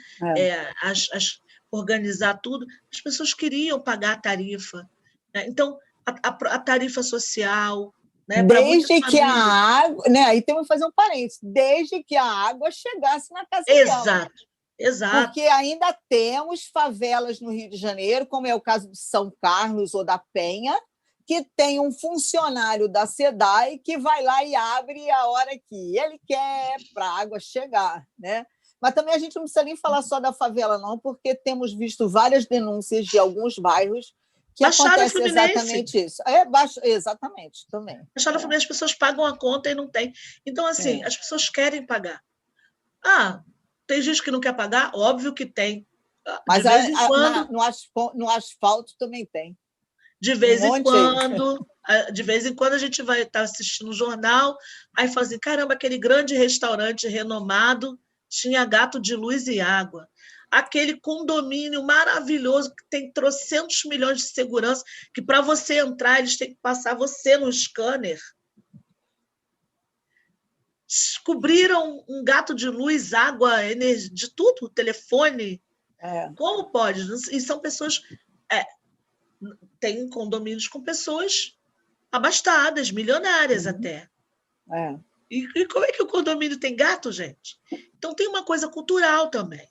Organizar tudo. As pessoas queriam pagar a tarifa. Né? Então, a tarifa social... Né? Desde que a água... Né? Aí temos que fazer um parênteses. Desde que a água chegasse na casa dela. Exato. Porque ainda temos favelas no Rio de Janeiro, como é o caso de São Carlos ou da Penha, que tem um funcionário da SEDAI que vai lá e abre a hora que ele quer para a água chegar. Né? Mas também a gente não precisa nem falar só da favela, não, porque temos visto várias denúncias de alguns bairros que acontece exatamente isso. Exatamente, também. Baixada Fluminense, as pessoas pagam a conta e não tem. Então, assim, as pessoas querem pagar. Tem gente que não quer pagar? Óbvio que tem. Mas no asfalto também tem. De vez em quando a gente vai estar assistindo o jornal, aí fala assim, caramba, aquele grande restaurante renomado tinha gato de luz e água. Aquele condomínio maravilhoso que tem trocentos milhões de segurança, que para você entrar, eles têm que passar você no scanner. Descobriram um gato de luz, água, energia, de tudo, telefone. Como pode? E são pessoas tem condomínios com pessoas abastadas, milionárias até. É. E como é que o condomínio tem gato, gente? Então, tem uma coisa cultural também,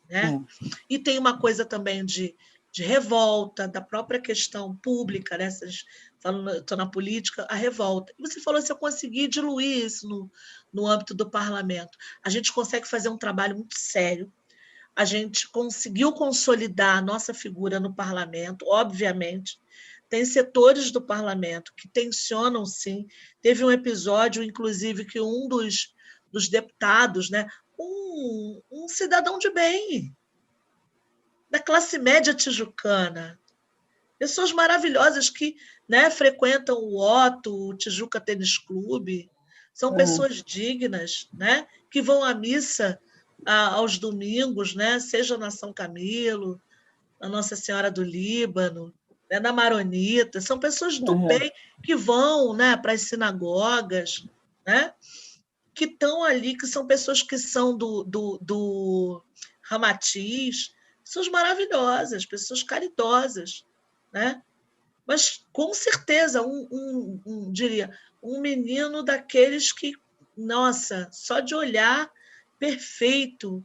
né? E tem uma coisa também de revolta, da própria questão pública, né? Falando, estou na política, a revolta. E você falou se eu conseguir diluir isso no âmbito do parlamento. A gente consegue fazer um trabalho muito sério. A gente conseguiu consolidar a nossa figura no parlamento, obviamente. Tem setores do parlamento que tensionam, sim. Teve um episódio, inclusive, que um dos deputados, né, um cidadão de bem, da classe média tijucana, pessoas maravilhosas que, né, frequentam o Otto, o Tijuca Tênis Clube, são pessoas dignas, né, que vão à missa aos domingos, né, seja na São Camilo, na Nossa Senhora do Líbano, né, na Maronita, são pessoas do bem que vão, né, para as sinagogas, né, que estão ali, que são pessoas que são do Ramatiz, pessoas maravilhosas, pessoas caridosas, né? Mas, com certeza, diria, um menino daqueles que, nossa, só de olhar, perfeito,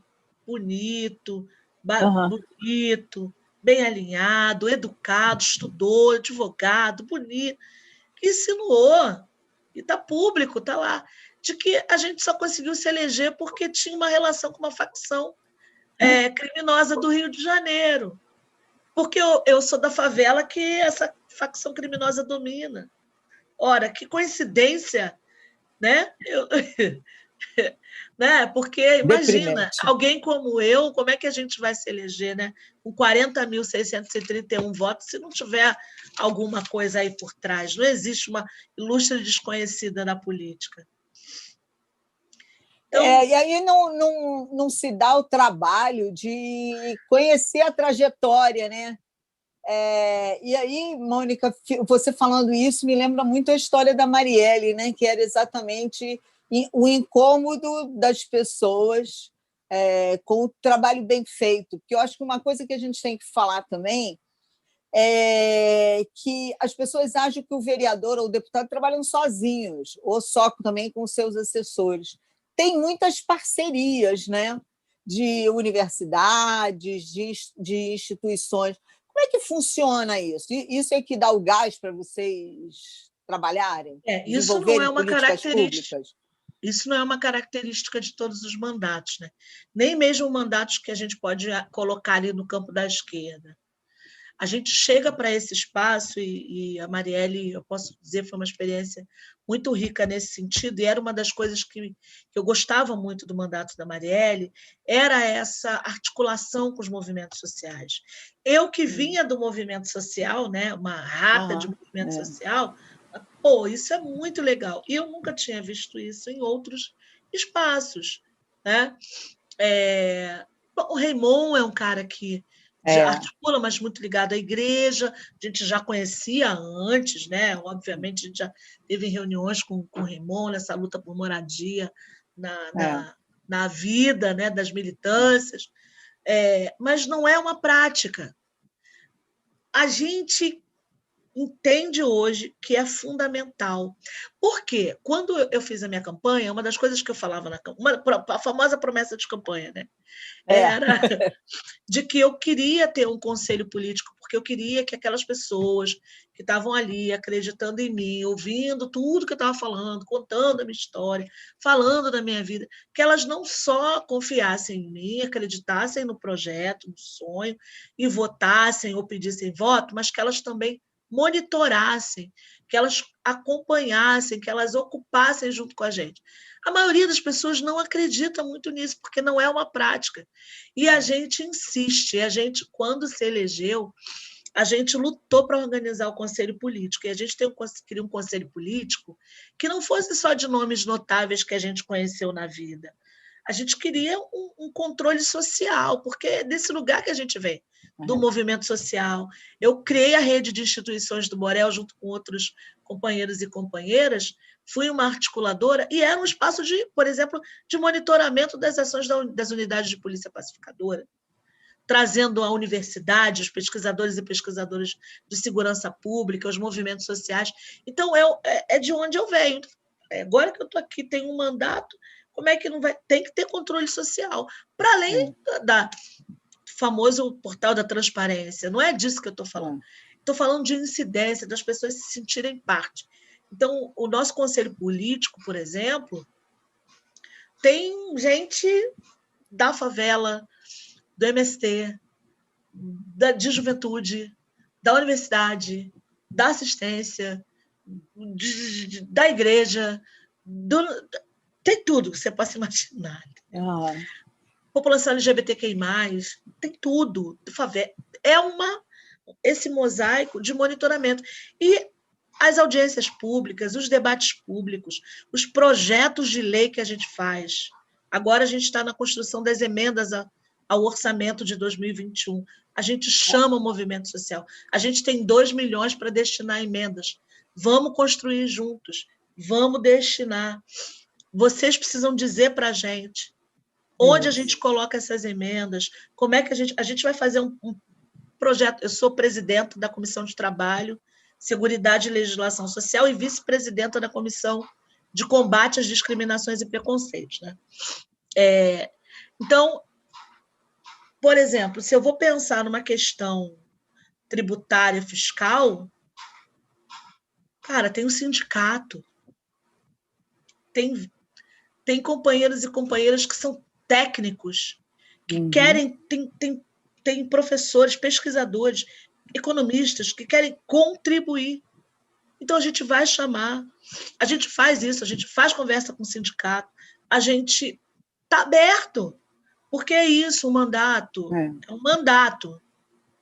bonito, bonito, bem alinhado, educado, estudou, advogado, bonito, que insinuou, e está público, está lá, de que a gente só conseguiu se eleger porque tinha uma relação com uma facção criminosa do Rio de Janeiro. Porque eu sou da favela que essa facção criminosa domina. Ora, que coincidência, né? Né? Porque, imagina, alguém como eu, como é que a gente vai se eleger, né? Com 40.631 votos, se não tiver alguma coisa aí por trás. Não existe uma ilustre desconhecida na política. Então, e aí não se dá o trabalho de conhecer a trajetória, né? E aí, Mônica, você falando isso me lembra muito a história da Marielle, né? Que era exatamente o incômodo das pessoas com o trabalho bem feito. Porque eu acho que uma coisa que a gente tem que falar também é que as pessoas acham que o vereador ou o deputado trabalham sozinhos, ou só também com seus assessores. Tem muitas parcerias, né? De universidades, de instituições. Como é que funciona isso? Isso é que dá o gás para vocês trabalharem, isso não é uma políticas públicas? Isso não é uma característica de todos os mandatos, né? Nem mesmo mandatos que a gente pode colocar ali no campo da esquerda. A gente chega para esse espaço e a Marielle, eu posso dizer, foi uma experiência muito rica nesse sentido, e era uma das coisas que eu gostava muito do mandato da Marielle, era essa articulação com os movimentos sociais. Eu que vinha do movimento social, né, uma rata de movimento social, isso é muito legal. E eu nunca tinha visto isso em outros espaços, né? O Raymond é um cara que articula, mas muito ligado à igreja, a gente já conhecia antes, né? Obviamente, a gente já teve reuniões com o Raymond nessa luta por moradia na vida, né, das militâncias, mas não é uma prática. A gente entende hoje que é fundamental. Por quê? Quando eu fiz a minha campanha, uma das coisas que eu falava na campanha, a famosa promessa de campanha, né? Era de que eu queria ter um conselho político, porque eu queria que aquelas pessoas que estavam ali acreditando em mim, ouvindo tudo que eu estava falando, contando a minha história, falando da minha vida, que elas não só confiassem em mim, acreditassem no projeto, no sonho, e votassem ou pedissem voto, mas que elas também monitorassem, que elas acompanhassem, que elas ocupassem junto com a gente. A maioria das pessoas não acredita muito nisso, porque não é uma prática. E a gente insiste, quando se elegeu, a gente lutou para organizar o conselho político, e a gente queria um conselho político que não fosse só de nomes notáveis que a gente conheceu na vida. A gente queria um controle social, porque é desse lugar que a gente vem, do movimento social. Eu criei a rede de instituições do Borel junto com outros companheiros e companheiras, fui uma articuladora e era um espaço, por exemplo, de monitoramento das ações das unidades de polícia pacificadora. trazendo a universidade, os pesquisadores e pesquisadoras de segurança pública, os movimentos sociais. Então, é de onde eu venho. Agora que eu estou aqui, tenho um mandato, como é que não vai? Tem que ter controle social, para além da famoso portal da transparência. Não é disso que eu estou falando. Estou falando de incidência, das pessoas se sentirem parte. Então, o nosso conselho político, por exemplo, tem gente da favela, do MST, de juventude, da universidade, da assistência, da igreja, tem tudo que você possa imaginar. População LGBTQI+, tem tudo. É esse mosaico de monitoramento. E as audiências públicas, os debates públicos, os projetos de lei que a gente faz. Agora a gente está na construção das emendas ao orçamento de 2021. A gente chama o movimento social. A gente tem 2 milhões para destinar a emendas. Vamos construir juntos. Vamos destinar. Vocês precisam dizer para a gente onde a gente coloca essas emendas, como é que a gente vai fazer um projeto. Eu sou presidenta da Comissão de Trabalho, Seguridade e Legislação Social e vice-presidenta da Comissão de Combate às Discriminações e Preconceitos. Né? Então, por exemplo, se eu vou pensar numa questão tributária, fiscal, cara, tem um sindicato, tem companheiros e companheiras que são técnicos, que querem, tem professores, pesquisadores, economistas que querem contribuir. Então, a gente vai chamar, a gente faz isso, a gente faz conversa com o sindicato, a gente está aberto, porque é isso, o mandato. É um mandato,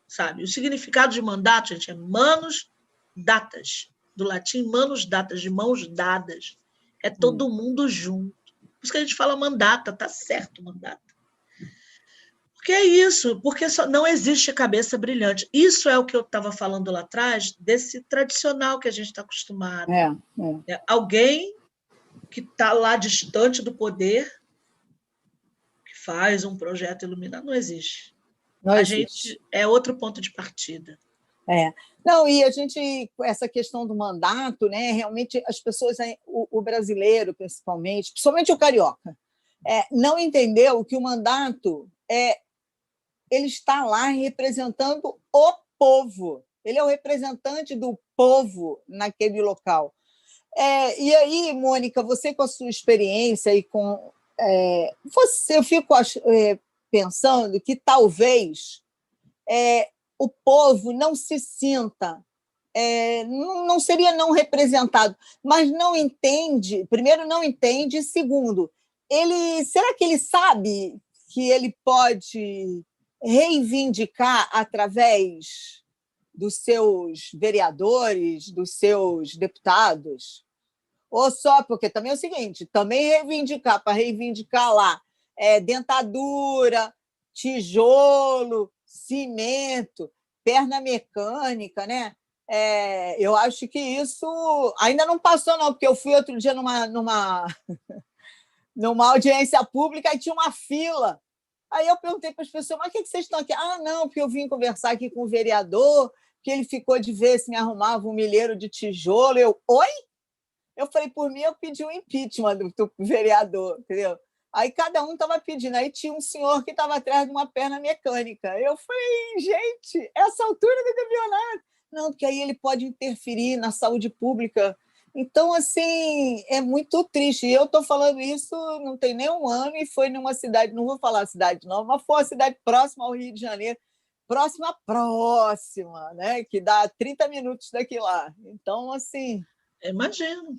sabe? O significado de mandato, gente, é manus datas, do latim manus datas, de mãos dadas. É todo mundo junto. Por isso que a gente fala mandata, tá certo, mandata. Porque é isso, porque não existe cabeça brilhante. Isso é o que eu estava falando lá atrás, desse tradicional que a gente está acostumado. Alguém que está lá distante do poder, que faz um projeto iluminado, não existe. A gente é outro ponto de partida. Não, e a gente, essa questão do mandato, né, realmente as pessoas, o brasileiro principalmente o carioca, não entendeu que o mandato ele está lá representando o povo. Ele é o representante do povo naquele local. E aí, Mônica, você com a sua experiência e com eu fico pensando que talvez o povo não se sinta, não seria não representado, mas não entende, primeiro não entende, e segundo, será que ele sabe que ele pode reivindicar através dos seus vereadores, dos seus deputados? Ou só, porque também é o seguinte, também para reivindicar lá dentadura, tijolo, cimento, perna mecânica, né? Eu acho que isso ainda não passou, não, porque eu fui outro dia numa audiência pública e tinha uma fila. Aí eu perguntei para as pessoas, mas o que vocês estão aqui? Não, porque eu vim conversar aqui com o vereador, que ele ficou de ver se me arrumava um milheiro de tijolo. Oi? Eu falei, por mim, eu pedi o impeachment do vereador, entendeu? Aí cada um estava pedindo. Aí tinha um senhor que estava atrás de uma perna mecânica. Eu falei, gente, essa altura do campeonato. Não, porque aí ele pode interferir na saúde pública. Então, assim, é muito triste. E eu estou falando isso não tem nem um ano e foi numa cidade, não vou falar cidade não, mas foi uma cidade próxima ao Rio de Janeiro, próxima, né? Que dá 30 minutos daqui lá. Então, assim... Imagino.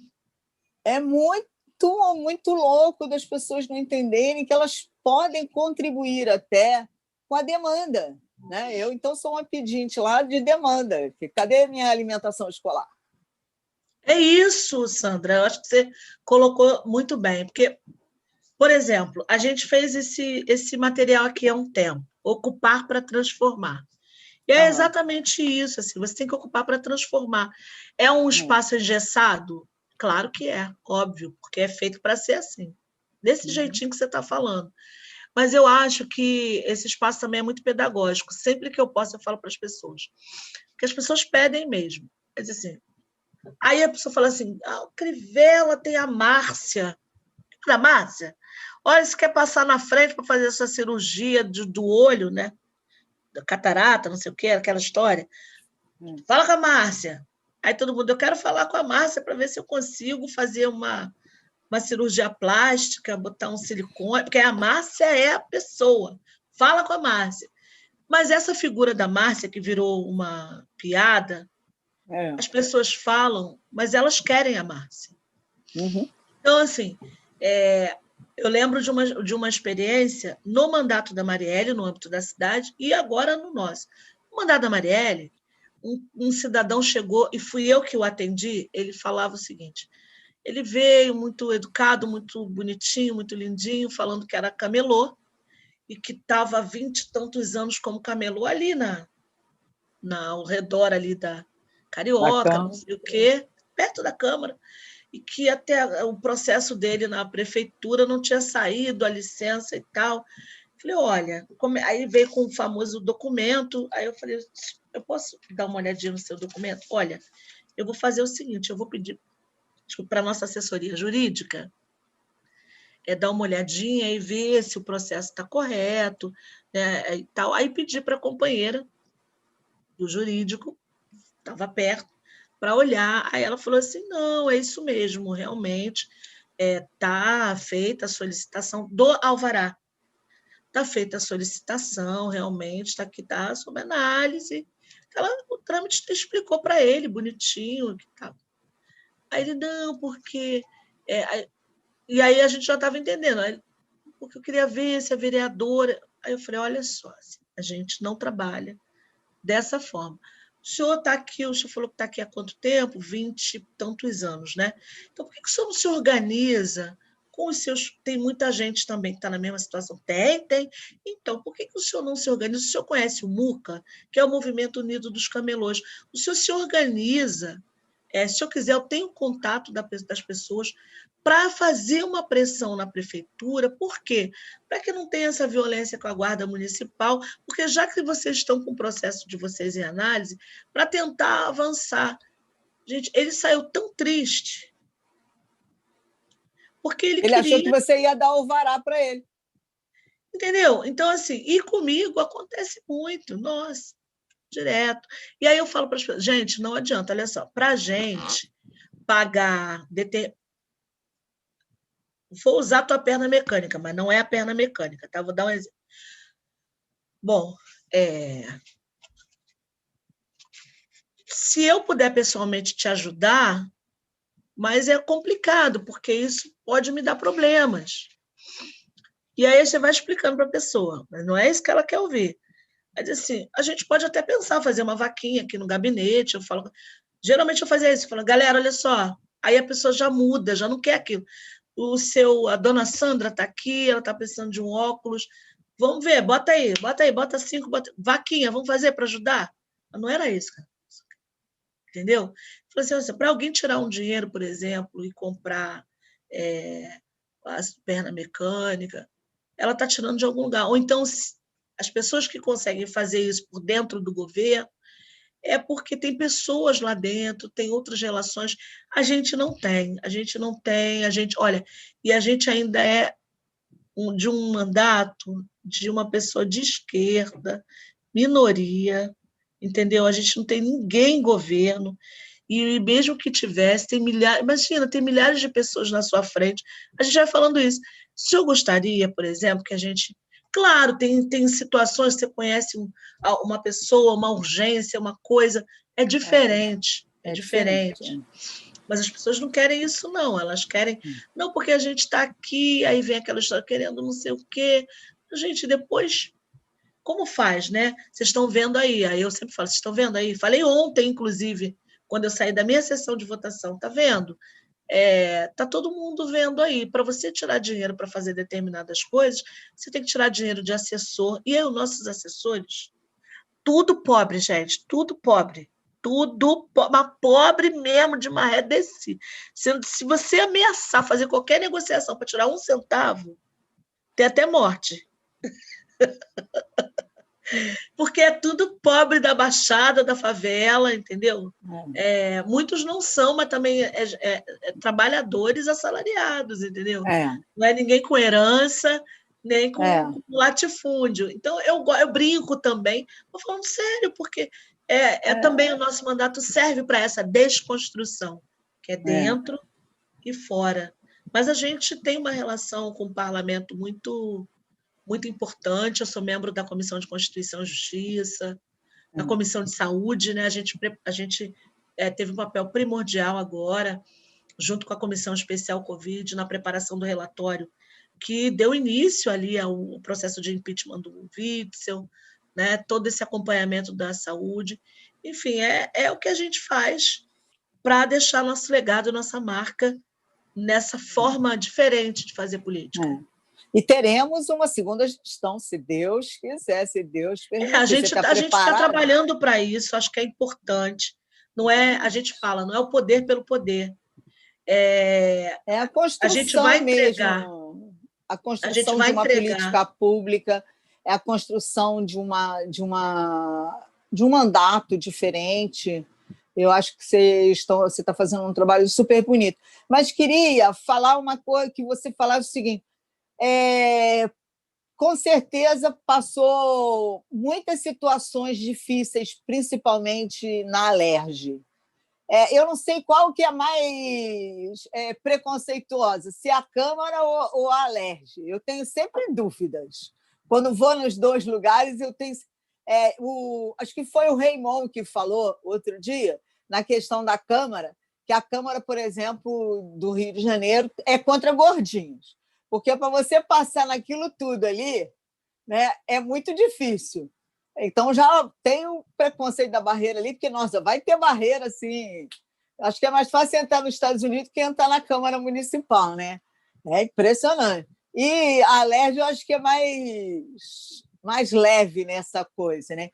É muito louco das pessoas não entenderem que elas podem contribuir até com a demanda. Né? Eu, então, sou uma pedinte lá de demanda. Cadê a minha alimentação escolar? É isso, Sandra. Eu acho que você colocou muito bem. Porque, por exemplo, a gente fez esse material aqui há um tempo, ocupar para transformar. E é exatamente isso. Assim, você tem que ocupar para transformar. É um espaço engessado? Claro que é, óbvio, porque é feito para ser assim, desse jeitinho que você está falando. Mas eu acho que esse espaço também é muito pedagógico. Sempre que eu posso, eu falo para as pessoas. Porque as pessoas pedem mesmo. Quer assim, aí a pessoa fala assim, o Crivella tem a Márcia. Da Márcia? Olha, você quer passar na frente para fazer essa cirurgia do olho, né? Da catarata, não sei o quê, aquela história. Fala com a Márcia. Aí todo mundo, eu quero falar com a Márcia para ver se eu consigo fazer uma cirurgia plástica, botar um silicone, porque a Márcia é a pessoa. Fala com a Márcia. Mas essa figura da Márcia, que virou uma piada, as pessoas falam, mas elas querem a Márcia. Uhum. Então, assim, eu lembro de uma experiência no mandato da Marielle, no âmbito da cidade, e agora no nosso. No mandato da Marielle, um cidadão chegou, e fui eu que o atendi, ele falava o seguinte, ele veio muito educado, muito bonitinho, muito lindinho, falando que era camelô, e que estava há 20 e tantos anos como camelô ali ao redor ali da Carioca, não sei o quê, perto da Câmara, e que até o processo dele na prefeitura não tinha saído, a licença e tal. Falei, olha, aí veio com o famoso documento, aí eu falei, eu posso dar uma olhadinha no seu documento? Olha, eu vou fazer o seguinte, eu vou pedir para a nossa assessoria jurídica dar uma olhadinha e ver se o processo está correto, né, e tal. Aí pedi para a companheira do jurídico, estava perto, para olhar. Aí ela falou assim, não, é isso mesmo, realmente está feita a solicitação do alvará. Está feita a solicitação, realmente, está aqui, está sob análise. O trâmite explicou para ele, bonitinho. Que tá. Aí ele, não, porque... e aí a gente já estava entendendo, porque eu queria ver se a vereadora... Aí eu falei, olha só, a gente não trabalha dessa forma. O senhor está aqui, o senhor falou que está aqui há quanto tempo? 20 e tantos anos, né? Então, por que o senhor não se organiza com os seus... Tem muita gente também que está na mesma situação. Tem. Então, por que o senhor não se organiza? O senhor conhece o MUCA, que é o Movimento Unido dos Camelôs. O senhor se organiza. Se eu quiser, eu tenho contato das pessoas para fazer uma pressão na prefeitura. Por quê? Para que não tenha essa violência com a guarda municipal, porque já que vocês estão com o processo de vocês em análise, para tentar avançar. Gente, ele saiu tão triste, porque ele queria... achou que você ia dar alvará para ele. Entendeu? Então, assim, e comigo acontece muito, nossa, direto. E aí eu falo para as pessoas, gente, não adianta, olha só, para a gente pagar... Vou usar a tua perna mecânica, mas não é a perna mecânica, tá? Vou dar um exemplo. Bom, se eu puder pessoalmente te ajudar, mas é complicado, porque isso pode me dar problemas. E aí você vai explicando para a pessoa, mas não é isso que ela quer ouvir. Mas assim, a gente pode até pensar, fazer uma vaquinha aqui no gabinete, eu falo, geralmente eu fazia isso, eu falo, galera, olha só, aí a pessoa já muda, já não quer aquilo. A dona Sandra está aqui, ela está precisando de um óculos, vamos ver, bota aí, bota 5, vaquinha, vamos fazer para ajudar? Não era isso, cara. Entendeu? Falei assim, para alguém tirar um dinheiro, por exemplo, e comprar a perna mecânica, ela está tirando de algum lugar. Ou então, as pessoas que conseguem fazer isso por dentro do governo, é porque tem pessoas lá dentro, tem outras relações. A gente não tem, olha, e a gente ainda é de um mandato de uma pessoa de esquerda, minoria, entendeu? A gente não tem ninguém em governo, e mesmo que tivesse, tem milhares, imagina, tem milhares de pessoas na sua frente. A gente vai falando isso. Se eu gostaria, por exemplo, que a gente... Claro, tem situações que você conhece uma pessoa, uma urgência, uma coisa, é diferente, diferente. Mas as pessoas não querem isso, não. Elas querem... Não, porque a gente está aqui, aí vem aquela história querendo não sei o quê. Gente, depois... Como faz, né? Vocês estão vendo aí. Aí eu sempre falo, vocês estão vendo aí? Falei ontem, inclusive, quando eu saí da minha sessão de votação, tá vendo? Tá todo mundo vendo aí. Para você tirar dinheiro para fazer determinadas coisas, você tem que tirar dinheiro de assessor. E aí, os nossos assessores, tudo pobre, gente, tudo pobre. Tudo, mas pobre mesmo, de maré desse. Se você ameaçar fazer qualquer negociação para tirar 1 centavo, tem até morte. Porque é tudo pobre da Baixada, da favela, entendeu? Muitos não são, mas também trabalhadores assalariados, entendeu? Não é ninguém com herança, nem com latifúndio. Então, eu brinco também, estou falando sério, porque também o nosso mandato serve para essa desconstrução, que é dentro e fora. Mas a gente tem uma relação com o parlamento muito importante. Eu sou membro da Comissão de Constituição e Justiça, da Comissão de Saúde, né? A gente teve um papel primordial agora, junto com a Comissão Especial Covid, na preparação do relatório que deu início ali ao processo de impeachment do Witzel, né? Todo esse acompanhamento da saúde. Enfim, é o que a gente faz para deixar nosso legado, nossa marca nessa forma diferente de fazer política. E teremos uma segunda gestão, se Deus quiser, se Deus permitir. A gente está trabalhando para isso, acho que é importante. Não é, a gente fala, não é o poder pelo poder. É a construção, a gente vai entregar mesmo. A construção de uma política pública, é a construção de um mandato diferente. Eu acho que você está fazendo um trabalho super bonito. Mas queria falar uma coisa, que você falasse o seguinte: com certeza passou muitas situações difíceis, principalmente na Alerj. Eu não sei qual que é mais preconceituosa, se a Câmara ou a Alerj. Eu tenho sempre dúvidas. Quando vou nos dois lugares, eu tenho... acho que foi o Raymond que falou outro dia, na questão da Câmara, que a Câmara, por exemplo, do Rio de Janeiro, é contra gordinhos. Porque para você passar naquilo tudo ali, né, é muito difícil. Então, já tem o preconceito da barreira ali, porque, nossa, vai ter barreira, assim... Acho que é mais fácil entrar nos Estados Unidos que entrar na Câmara Municipal, né? É impressionante. E a Alerj, eu acho que é mais leve nessa coisa, né?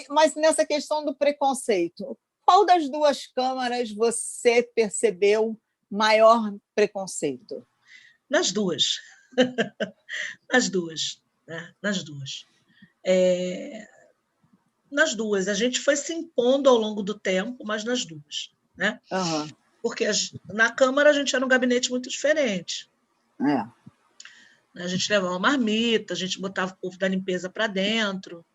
Mas nessa questão do preconceito, qual das duas câmaras você percebeu maior preconceito? Nas duas. Nas duas. Né? Nas duas. Nas duas. A gente foi se impondo ao longo do tempo, mas nas duas. Né? Porque na Câmara a gente era um gabinete muito diferente. A gente levava uma marmita, a gente botava o povo da limpeza para dentro.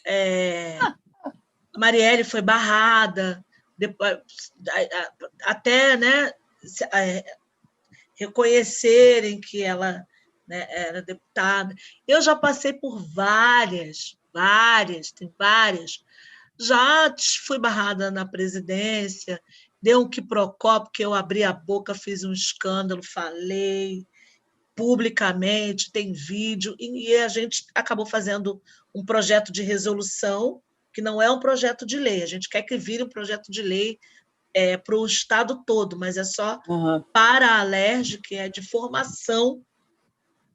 A Marielle foi barrada, depois, até, né, reconhecerem que ela, né, era deputada. Eu já passei por várias. Já fui barrada na presidência, deu um quiprocó, porque eu abri a boca, fiz um escândalo, falei publicamente, tem vídeo, e a gente acabou fazendo um projeto de resolução, que não é um projeto de lei, a gente quer que vire um projeto de lei para o Estado todo, mas é só para a Alerj, que é de formação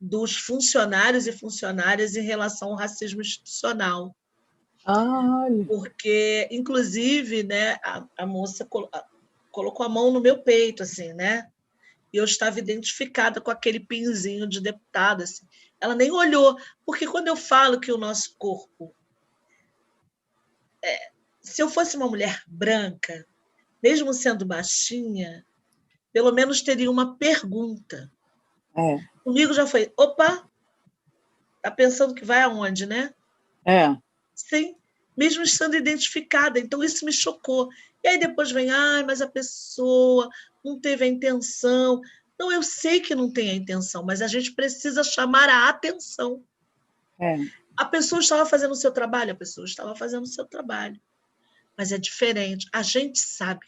dos funcionários e funcionárias em relação ao racismo institucional. Porque, inclusive, né, a moça colocou a mão no meu peito, assim, né? E eu estava identificada com aquele pinzinho de deputada. Assim. Ela nem olhou, porque quando eu falo que o nosso corpo... se eu fosse uma mulher branca, mesmo sendo baixinha, pelo menos teria uma pergunta. Comigo já foi, opa, tá pensando que vai aonde, né? Sim, mesmo estando identificada. Então, isso me chocou. E aí depois vem, mas a pessoa não teve a intenção. Não, eu sei que não tem a intenção, mas a gente precisa chamar a atenção. A pessoa estava fazendo o seu trabalho? A pessoa estava fazendo o seu trabalho. Mas é diferente. A gente sabe.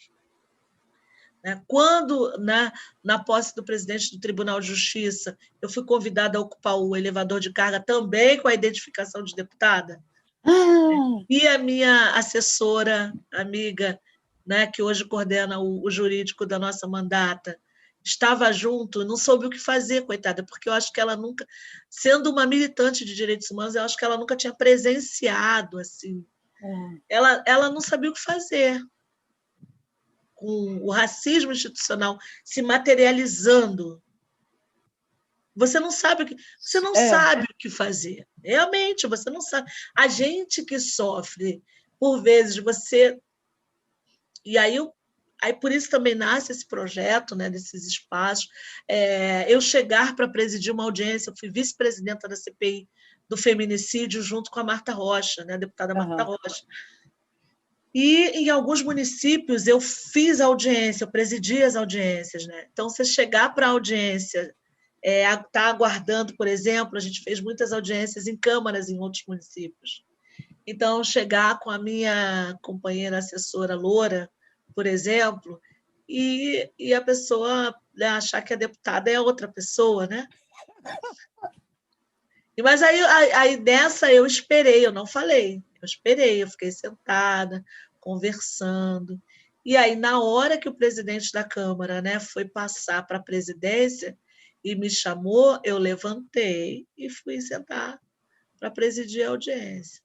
Quando, na posse do presidente do Tribunal de Justiça, eu fui convidada a ocupar o elevador de carga também com a identificação de deputada, e a minha assessora, amiga, né, que hoje coordena o jurídico da nossa mandata, estava junto, não soube o que fazer, coitada, porque eu acho que ela nunca, sendo uma militante de direitos humanos, eu acho que ela nunca tinha presenciado, assim. Ela não sabia o que fazer com o racismo institucional se materializando Você não sabe o que, você não sabe o que fazer. Realmente, você não sabe. A gente que sofre, por vezes, você... E aí por isso também nasce esse projeto, né, desses espaços. Eu chegar para presidir uma audiência, eu fui vice-presidenta da CPI do feminicídio junto com a Marta Rocha, né, a deputada Marta Rocha. E em alguns municípios eu fiz audiência, eu presidi as audiências, né? Então, você chegar para a audiência, está aguardando, por exemplo, a gente fez muitas audiências em câmaras em outros municípios. Então, chegar com a minha companheira assessora Loura, por exemplo, e a pessoa, né, achar que a deputada é outra pessoa, né? Mas aí nessa eu esperei, eu não falei, eu esperei, eu fiquei sentada, conversando. E aí, na hora que o presidente da Câmara, né, foi passar para a presidência e me chamou, eu levantei e fui sentar para presidir a audiência.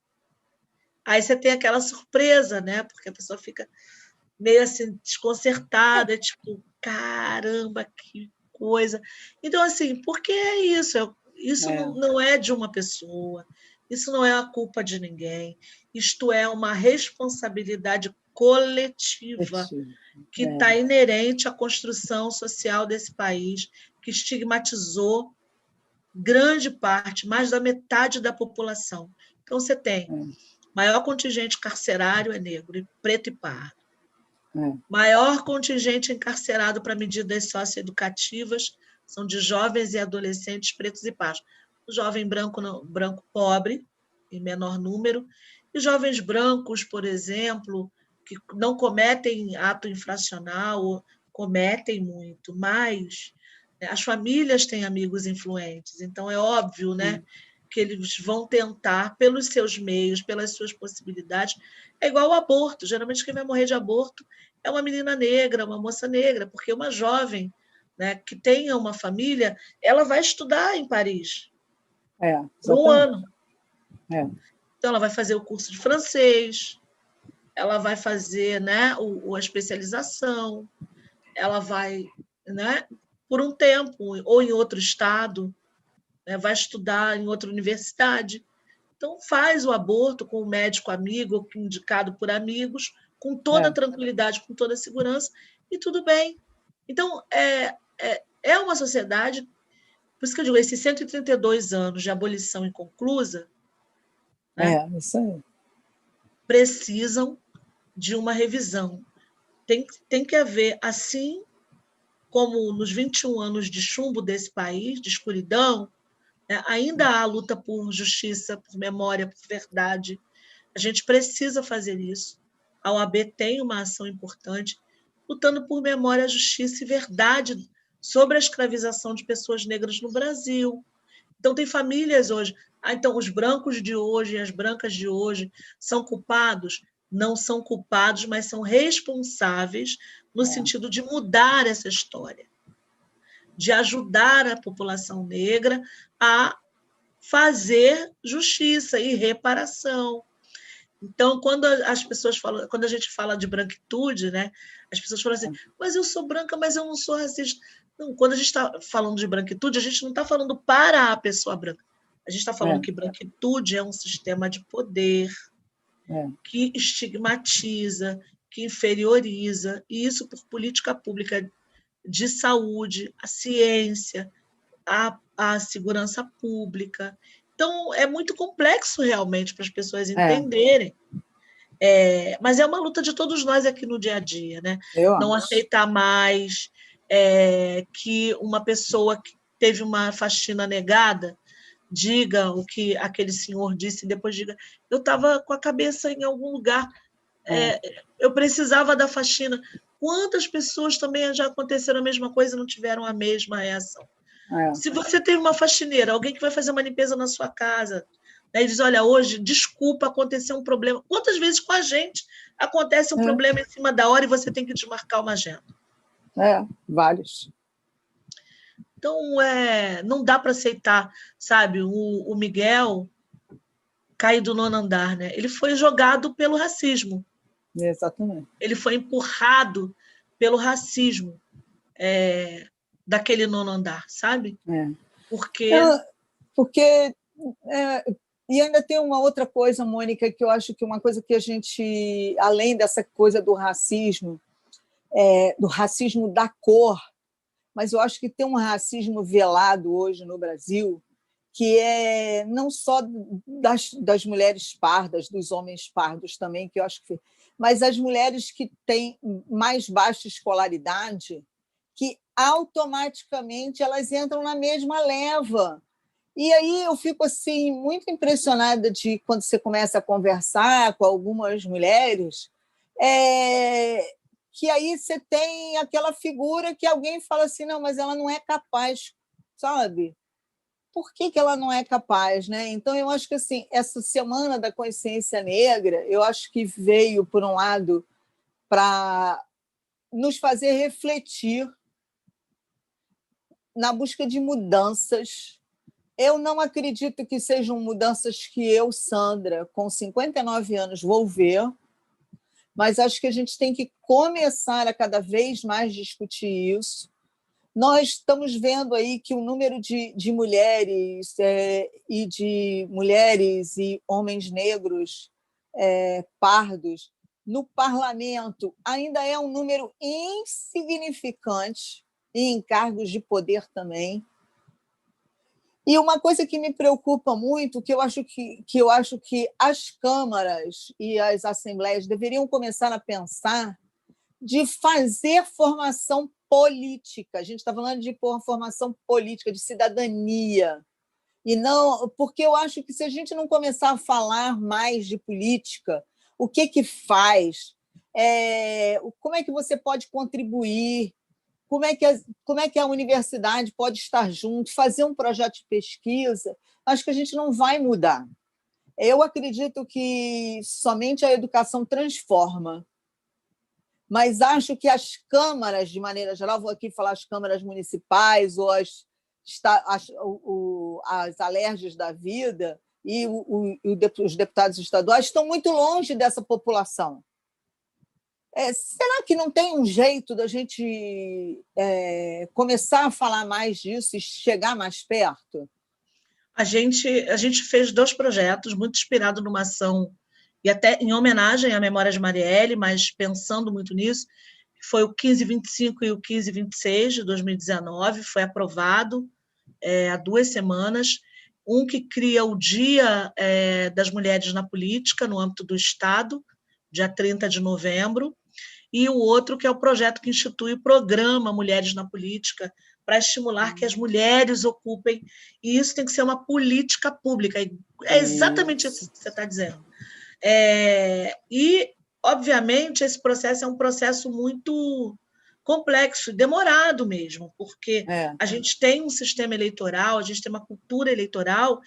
Aí você tem aquela surpresa, né? Porque a pessoa fica meio assim, desconcertada, tipo, caramba, que coisa. Então, assim, porque é isso? Isso não é de uma pessoa, isso não é a culpa de ninguém, isto é uma responsabilidade coletiva que está inerente à construção social desse país, que estigmatizou grande parte, mais da metade da população. Então, você tem maior contingente carcerário é negro, preto e pardo. Maior contingente encarcerado para medidas socioeducativas são de jovens e adolescentes pretos e pardos. O jovem branco pobre, em menor número, e jovens brancos, por exemplo, que não cometem ato infracional, cometem muito, mas as famílias têm amigos influentes, então é óbvio, né, que eles vão tentar, pelos seus meios, pelas suas possibilidades. É igual ao aborto. Geralmente, quem vai morrer de aborto é uma menina negra, uma moça negra, porque uma jovem, né, que tenha uma família, ela vai estudar em Paris por um ano. Então, ela vai fazer o curso de francês, ela vai fazer, né, a especialização, ela vai, né, por um tempo, ou em outro estado, né, vai estudar em outra universidade. Então, faz o aborto com um médico amigo, indicado por amigos, com toda tranquilidade, com toda segurança, e tudo bem. Então, é uma sociedade, por isso que eu digo, esses 132 anos de abolição inconclusa, né, isso aí. precisam de uma revisão. Tem que haver, assim como nos 21 anos de chumbo desse país, de escuridão, ainda há luta por justiça, por memória, por verdade. A gente precisa fazer isso. A OAB tem uma ação importante, lutando por memória, justiça e verdade sobre a escravização de pessoas negras no Brasil. Então, tem famílias hoje. Então, os brancos de hoje e as brancas de hoje são culpados? Não são culpados, mas são responsáveis no sentido de mudar essa história, de ajudar a população negra a fazer justiça e reparação. Então, quando as pessoas falam, quando a gente fala de branquitude, né, as pessoas falam assim, mas eu sou branca, mas eu não sou racista. Não, quando a gente está falando de branquitude, a gente não está falando para a pessoa branca. A gente está falando que branquitude é um sistema de poder que estigmatiza, que inferioriza, e isso por política pública de saúde, a ciência, a segurança pública. Então, é muito complexo realmente para as pessoas entenderem. Mas é uma luta de todos nós aqui no dia a dia, né? Não aceitar mais que uma pessoa que teve uma faxina negada diga o que aquele senhor disse e depois diga, eu estava com a cabeça em algum lugar, eu precisava da faxina. Quantas pessoas também já aconteceram a mesma coisa e não tiveram a mesma reação? Se você tem uma faxineira, alguém que vai fazer uma limpeza na sua casa, né, e diz, olha, hoje, desculpa, aconteceu um problema. Quantas vezes com a gente acontece um problema em cima da hora e você tem que desmarcar uma agenda? Vários. Então, não dá para aceitar, sabe, o Miguel cair do 9º andar, né? Ele foi jogado pelo racismo. Exatamente. Ele foi empurrado pelo racismo daquele 9º andar, sabe? Porque... Porque e ainda tem uma outra coisa, Mônica, que eu acho que uma coisa que a gente, além dessa coisa do racismo da cor, mas eu acho que tem um racismo velado hoje no Brasil, que é não só das mulheres pardas, dos homens pardos também, que eu acho que, mas as mulheres que têm mais baixa escolaridade, que automaticamente elas entram na mesma leva. E aí eu fico assim muito impressionada de quando você começa a conversar com algumas mulheres, que aí você tem aquela figura que alguém fala assim, não, mas ela não é capaz, sabe? Por que ela não é capaz, né? Então eu acho que assim essa Semana da Consciência Negra, eu acho que veio por um lado para nos fazer refletir na busca de mudanças. Eu não acredito que sejam mudanças que eu, Sandra, com 59 anos, vou ver, mas acho que a gente tem que começar a cada vez mais discutir isso. Nós estamos vendo aí que o número de mulheres e de mulheres e homens negros pardos no parlamento ainda é um número insignificante e em cargos de poder também. E uma coisa que me preocupa muito, que eu acho que as câmaras e as assembleias deveriam começar a pensar de fazer formação política. A gente está falando de formação política, de cidadania. E não, porque eu acho que se a gente não começar a falar mais de política, o que faz, como é que você pode contribuir, como é que a universidade pode estar junto, fazer um projeto de pesquisa, acho que a gente não vai mudar. Eu acredito que somente a educação transforma, mas acho que as câmaras, de maneira geral, vou aqui falar as câmaras municipais ou as alerges da vida e os deputados estaduais estão muito longe dessa população. Será que não tem um jeito da gente começar a falar mais disso e chegar mais perto? A gente fez 2 projetos, muito inspirado numa ação, e até em homenagem à memória de Marielle, mas pensando muito nisso, que foi o 1525 e o 1526 de 2019, foi aprovado há 2 semanas, um que cria o Dia das Mulheres na Política, no âmbito do Estado, dia 30 de novembro, e o outro que é o projeto que institui o programa Mulheres na Política, para estimular que as mulheres ocupem, e isso tem que ser uma política pública, é exatamente isso que você está dizendo. E, obviamente, esse processo é um processo muito complexo, demorado mesmo, porque a gente tem um sistema eleitoral, a gente tem uma cultura eleitoral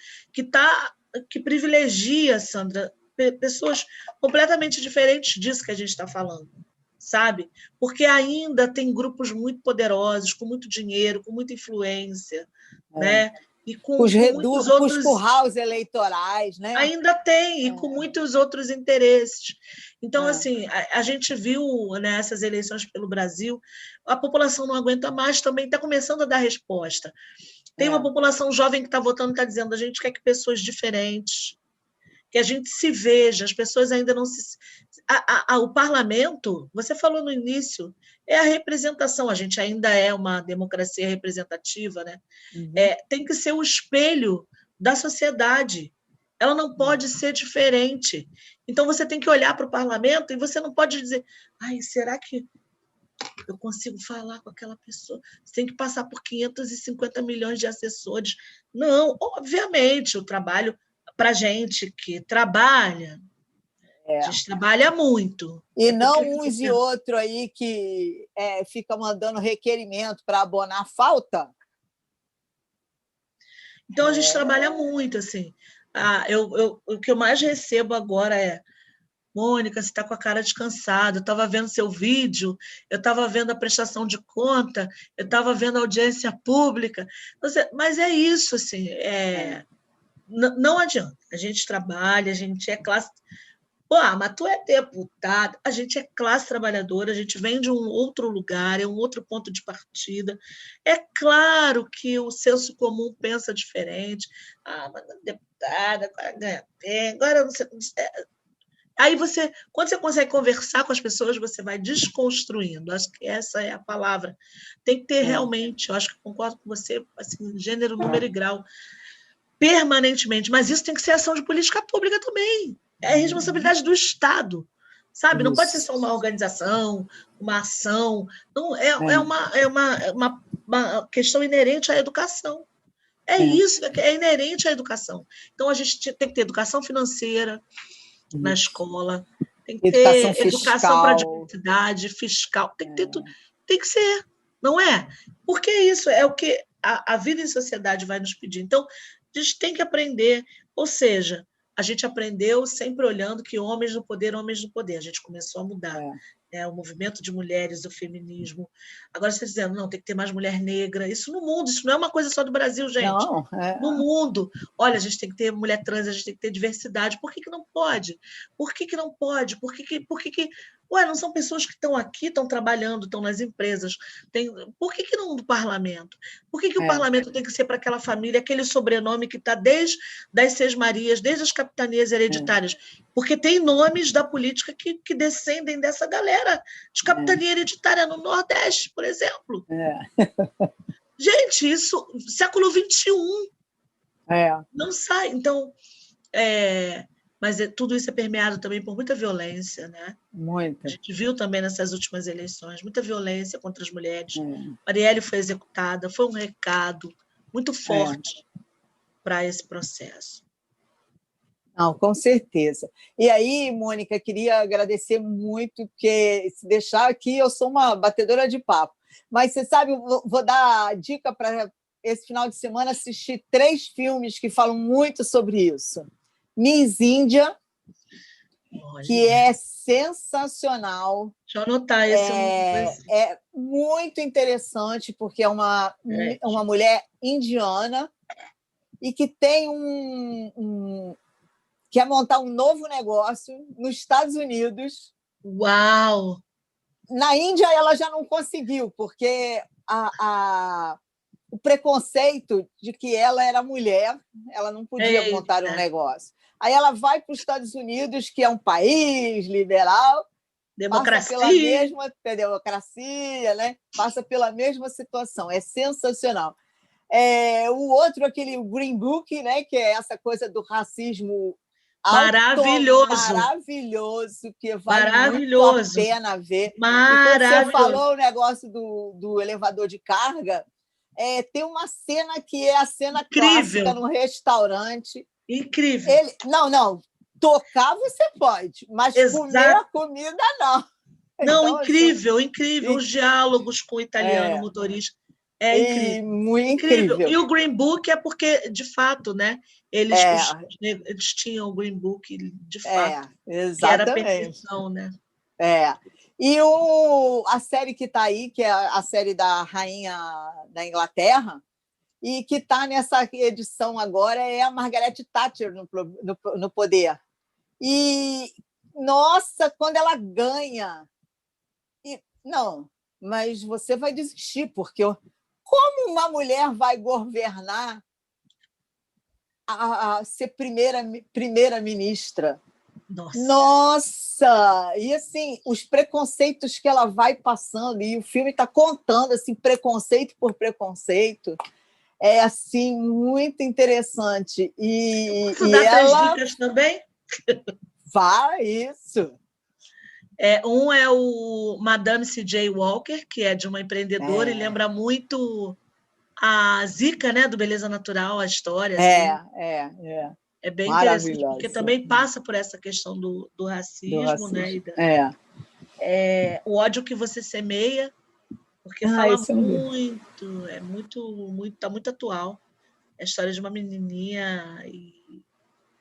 que privilegia, Sandra, pessoas completamente diferentes disso que a gente está falando, sabe? Porque ainda tem grupos muito poderosos, com muito dinheiro, com muita influência, né? E com muitos outros currais eleitorais, né? Ainda tem, e com muitos outros interesses. Então, assim, a gente viu nessas eleições pelo Brasil, a população não aguenta mais, também está começando a dar resposta. Tem uma população jovem que está votando, está dizendo, a gente quer que pessoas diferentes, que a gente se veja, as pessoas ainda não se... O parlamento, você falou no início, é a representação, a gente ainda é uma democracia representativa, né? Tem que ser o espelho da sociedade, ela não pode ser diferente. Então, você tem que olhar para o parlamento e você não pode dizer, será que eu consigo falar com aquela pessoa? Você tem que passar por 550 milhões de assessores. Não, obviamente, o trabalho para a gente que trabalha, a gente trabalha muito. E não uns e outros aí que fica mandando requerimento para abonar a falta. Então, a gente trabalha muito, assim. O que eu mais recebo agora é, Mônica, você está com a cara descansada, eu estava vendo seu vídeo, eu estava vendo a prestação de conta, eu estava vendo a audiência pública. Mas é isso, assim, não adianta. A gente trabalha, a gente é classe... Pô, mas tu é deputado, a gente é classe trabalhadora, a gente vem de um outro lugar, é um outro ponto de partida. É claro que o senso comum pensa diferente. Ah, mas a deputada, agora ganha bem, agora eu não sei. Aí você, quando você consegue conversar com as pessoas, você vai desconstruindo. Acho que essa é a palavra. Tem que ter realmente, eu acho que concordo com você, assim, gênero, número e grau, permanentemente. Mas isso tem que ser ação de política pública também. É responsabilidade do Estado, sabe? Não pode ser Isso. só uma organização, uma ação. Não, é uma questão inerente à educação. É isso, é inerente à educação. Então, a gente tem que ter educação financeira na escola, tem que Educação ter educação para a fiscal. diversidade, fiscal, tem que ter tudo, tem que ser, não é? Porque isso é o que a vida em sociedade vai nos pedir. Então, a gente tem que aprender, ou seja, a gente aprendeu sempre olhando que homens no poder, homens no poder. A gente começou a mudar. O movimento de mulheres, o feminismo. Agora você está dizendo, não, tem que ter mais mulher negra. Isso no mundo, isso não é uma coisa só do Brasil, gente. Não, No mundo. Olha, a gente tem que ter mulher trans, a gente tem que ter diversidade. Por que, que não pode? Por que, que não pode? Por que. Ué, não são pessoas que estão aqui, estão trabalhando, estão nas empresas. Por que, que não do parlamento? Por que, que o parlamento tem que ser para aquela família, aquele sobrenome que está desde das Seis Marias, desde as capitanias hereditárias? Porque tem nomes da política que descendem dessa galera de capitania hereditária no Nordeste, por exemplo. Gente, isso, século XXI, não sai. Então, mas tudo isso é permeado também por muita violência, né? Muita. A gente viu também nessas últimas eleições muita violência contra as mulheres. Marielle foi executada, foi um recado muito forte para esse processo. Não, com certeza. E aí, Mônica, queria agradecer muito, porque se deixar aqui, eu sou uma batedora de papo. Mas você sabe, eu vou dar dica para esse final de semana assistir 3 filmes que falam muito sobre isso. Miss Índia, que é sensacional. Deixa eu anotar esse. É muito interessante, porque é uma mulher indiana e que tem quer montar um novo negócio nos Estados Unidos. Uau! Na Índia, ela já não conseguiu, porque o preconceito de que ela era mulher, ela não podia montar um negócio. Aí ela vai para os Estados Unidos, que é um país liberal, passa pela mesma democracia, né? Passa pela mesma situação. É sensacional. O outro, aquele Green Book, né? Que é essa coisa do racismo maravilhoso, que vale muito a pena ver. E quando você falou o negócio do elevador de carga, tem uma cena que é a cena clássica no restaurante. Incrível. Não, tocar você pode, mas comer a comida não. Não, então, incrível, assim, incrível. Os diálogos com o italiano, motorista. É incrível. Muito incrível. E o Green Book é porque, de fato, né? Eles tinham o Green Book, de fato. Exatamente. Que era a perfeição, né? E a série que está aí, que é a série da Rainha da Inglaterra, e que está nessa edição agora, é a Margaret Thatcher no poder. E, nossa, quando ela ganha... Não, mas você vai desistir, porque como uma mulher vai governar a ser primeira-ministra? Nossa! E assim, os preconceitos que ela vai passando, e o filme está contando assim, preconceito por preconceito, é assim, muito interessante. Posso dar 3 dicas também? Vai, isso! Um é o Madame C.J. Walker, que é de uma empreendedora e lembra muito a Zica, né, do Beleza Natural, a história. É bem interessante, porque também passa por essa questão do racismo, né? O ódio que você semeia, porque fala muito, está muito atual. É a história de uma menininha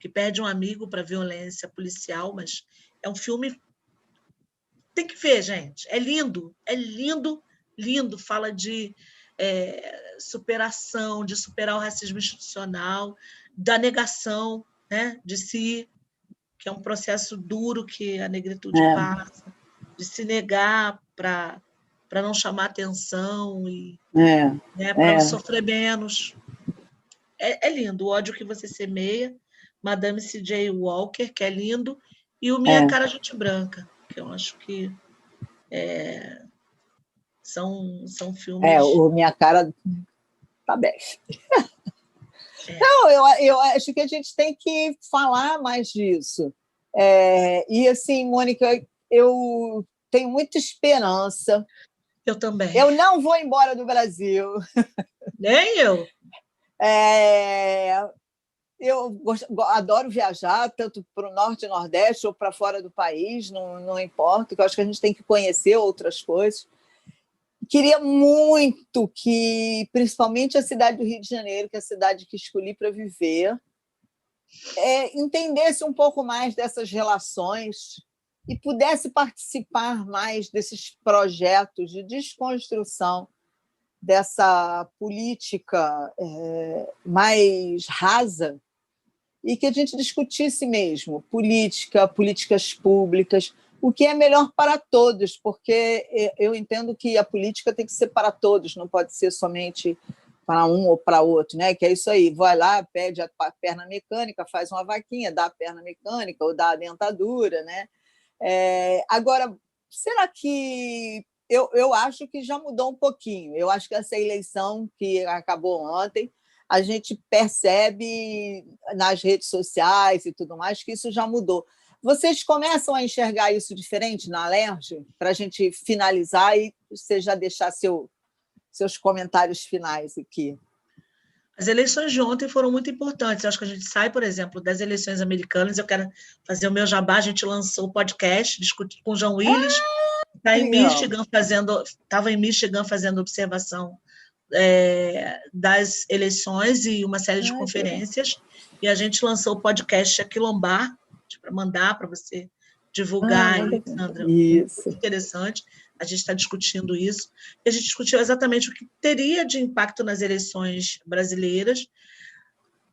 que perde um amigo para violência policial, mas é um filme... Tem que ver, gente. É lindo, lindo. Fala de superação, de superar o racismo institucional, da negação, né, de si, que é um processo duro que a negritude passa, de se negar para não chamar atenção e né, para sofrer menos. É lindo, O Ódio que Você Semeia, Madame C.J. Walker, que é lindo, e o Minha Cara Gente Branca, que eu acho que são filmes... o Minha Cara tá best. Não, eu acho que a gente tem que falar mais disso. E, assim, Mônica, eu tenho muita esperança. Eu também. Eu não vou embora do Brasil. Nem eu. Eu adoro viajar, tanto para o Norte e Nordeste ou para fora do país, não importa, eu acho que a gente tem que conhecer outras coisas. Queria muito que, principalmente a cidade do Rio de Janeiro, que é a cidade que escolhi para viver, entendesse um pouco mais dessas relações e pudesse participar mais desses projetos de desconstrução dessa política mais rasa e que a gente discutisse mesmo políticas públicas, o que é melhor para todos, porque eu entendo que a política tem que ser para todos, não pode ser somente para um ou para outro, né? Que é isso aí, vai lá, pede a perna mecânica, faz uma vaquinha, dá a perna mecânica ou dá a dentadura, né? Agora, será que... Eu acho que já mudou um pouquinho. Eu acho que essa eleição que acabou ontem, a gente percebe nas redes sociais e tudo mais que isso já mudou. Vocês começam a enxergar isso diferente na Alerj? Para a gente finalizar e você já deixar seus comentários finais aqui. As eleições de ontem foram muito importantes. Eu acho que a gente sai, por exemplo, das eleições americanas. Eu quero fazer o meu jabá. A gente lançou o podcast, discutir com o João Willis. Estava em Michigan fazendo observação das eleições e uma série de conferências. E a gente lançou o podcast Aquilombar, para mandar para você divulgar aí, Sandra. Isso. Muito interessante. A gente está discutindo isso. E a gente discutiu exatamente o que teria de impacto nas eleições brasileiras.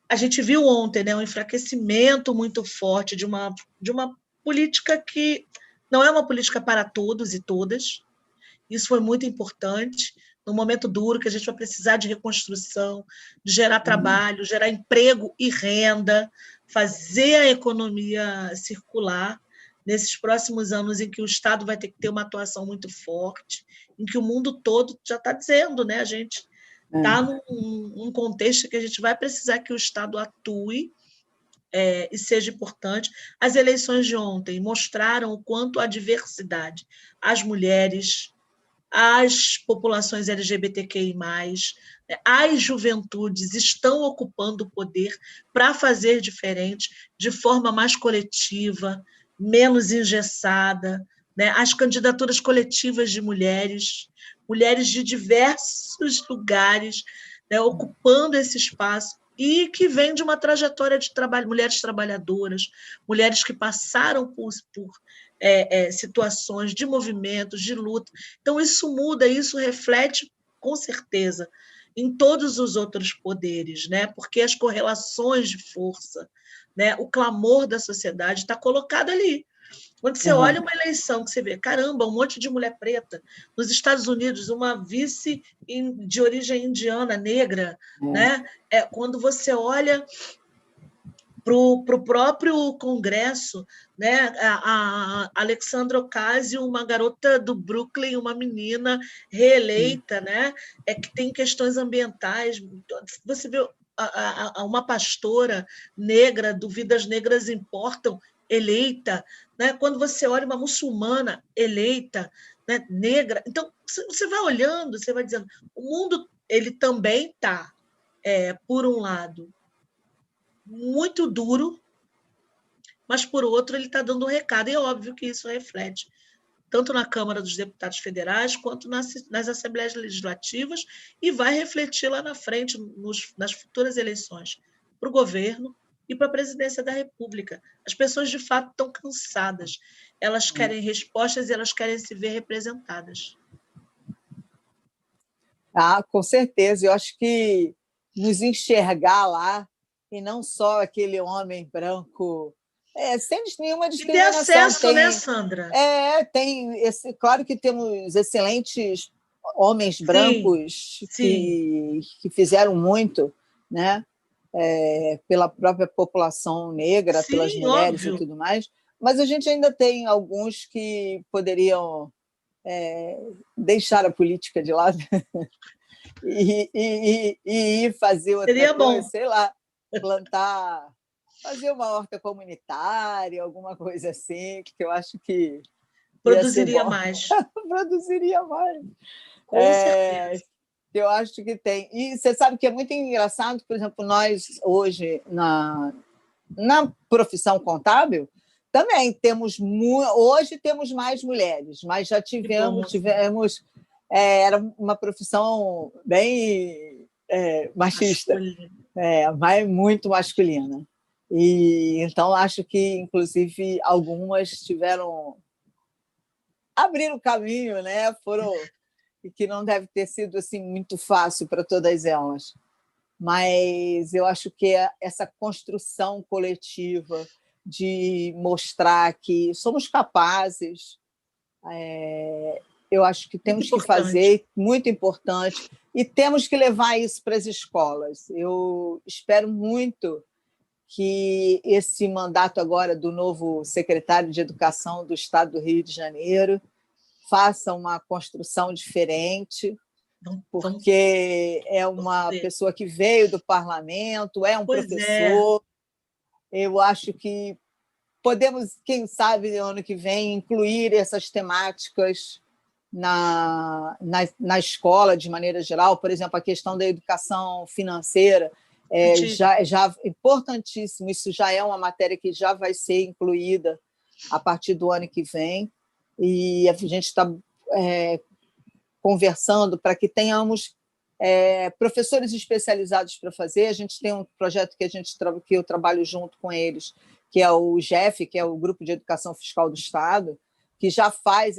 A gente viu ontem, né, um enfraquecimento muito forte de uma política que não é uma política para todos e todas. Isso foi muito importante, num momento duro que a gente vai precisar de reconstrução, de gerar trabalho, gerar emprego e renda, fazer a economia circular nesses próximos anos em que o Estado vai ter que ter uma atuação muito forte, em que o mundo todo já está dizendo, né? A gente está num contexto que a gente vai precisar que o Estado atue e seja importante. As eleições de ontem mostraram o quanto a diversidade, as mulheres, as populações LGBTQI+, as juventudes estão ocupando o poder para fazer diferente, de forma mais coletiva, menos engessada, né? As candidaturas coletivas de mulheres de diversos lugares, né, ocupando esse espaço, e que vem de uma trajetória de trabalho, mulheres trabalhadoras, mulheres que passaram por situações de movimentos, de luta. Então, isso muda, isso reflete, com certeza, em todos os outros poderes, né? Porque as correlações de força, né? O clamor da sociedade está colocado ali. Quando você olha uma eleição, que você vê, caramba, um monte de mulher preta. Nos Estados Unidos, uma vice de origem indiana, negra. Né? Quando você olha para o próprio Congresso, né? A Alexandra Ocasio, uma garota do Brooklyn, uma menina reeleita, né? Que tem questões ambientais. Você vê uma pastora negra do Vidas Negras Importam, eleita, né? Quando você olha uma muçulmana eleita, né? Negra, então você vai olhando, você vai dizendo, o mundo ele também está, por um lado, muito duro, mas, por outro, ele está dando um recado, e é óbvio que isso reflete tanto na Câmara dos Deputados Federais quanto nas Assembleias Legislativas, e vai refletir lá na frente, nas futuras eleições, para o governo e para a presidência da República. As pessoas, de fato, estão cansadas. Elas querem respostas e elas querem se ver representadas. Com certeza. Eu acho que nos enxergar lá, e não só aquele homem branco sem nenhuma E ter discriminação. acesso, né, Sandra? Claro que temos excelentes homens Sim, brancos sim, que fizeram muito, né, pela própria população negra, pelas sim, mulheres e óbvio. tudo mais, mas a gente ainda tem alguns que poderiam deixar a política de lado e ir fazer outra Seria coisa, bom, sei lá, plantar, fazer uma horta comunitária, alguma coisa assim, que eu acho que ia ser produziria bom, mais, produziria mais. com certeza. Eu acho que tem. E você sabe que é muito engraçado, por exemplo, nós hoje, na profissão contábil, também hoje temos mais mulheres, mas já Que bom. tivemos era uma profissão bem machista, Masculino. mas muito masculina. E então acho que, inclusive, algumas abriram o caminho, né? E que não deve ter sido assim muito fácil para todas elas. Mas eu acho que essa construção coletiva de mostrar que somos capazes, eu acho que Muito temos que importante. fazer, muito importante, e temos que levar isso para as escolas. Eu espero muito que esse mandato agora do novo secretário de Educação do Estado do Rio de Janeiro faça uma construção diferente, Vamos porque é uma torcer. pessoa que veio do parlamento, é um Pois é, professor. Eu acho que podemos, quem sabe, no ano que vem, incluir essas temáticas na escola, de maneira geral. Por exemplo, a questão da educação financeira já é importantíssimo. Isso já é uma matéria que já vai ser incluída a partir do ano que vem. E a gente está conversando para que tenhamos professores especializados para fazer. A gente tem um projeto que eu trabalho junto com eles, que é o GEF, que é o Grupo de Educação Fiscal do Estado, que já faz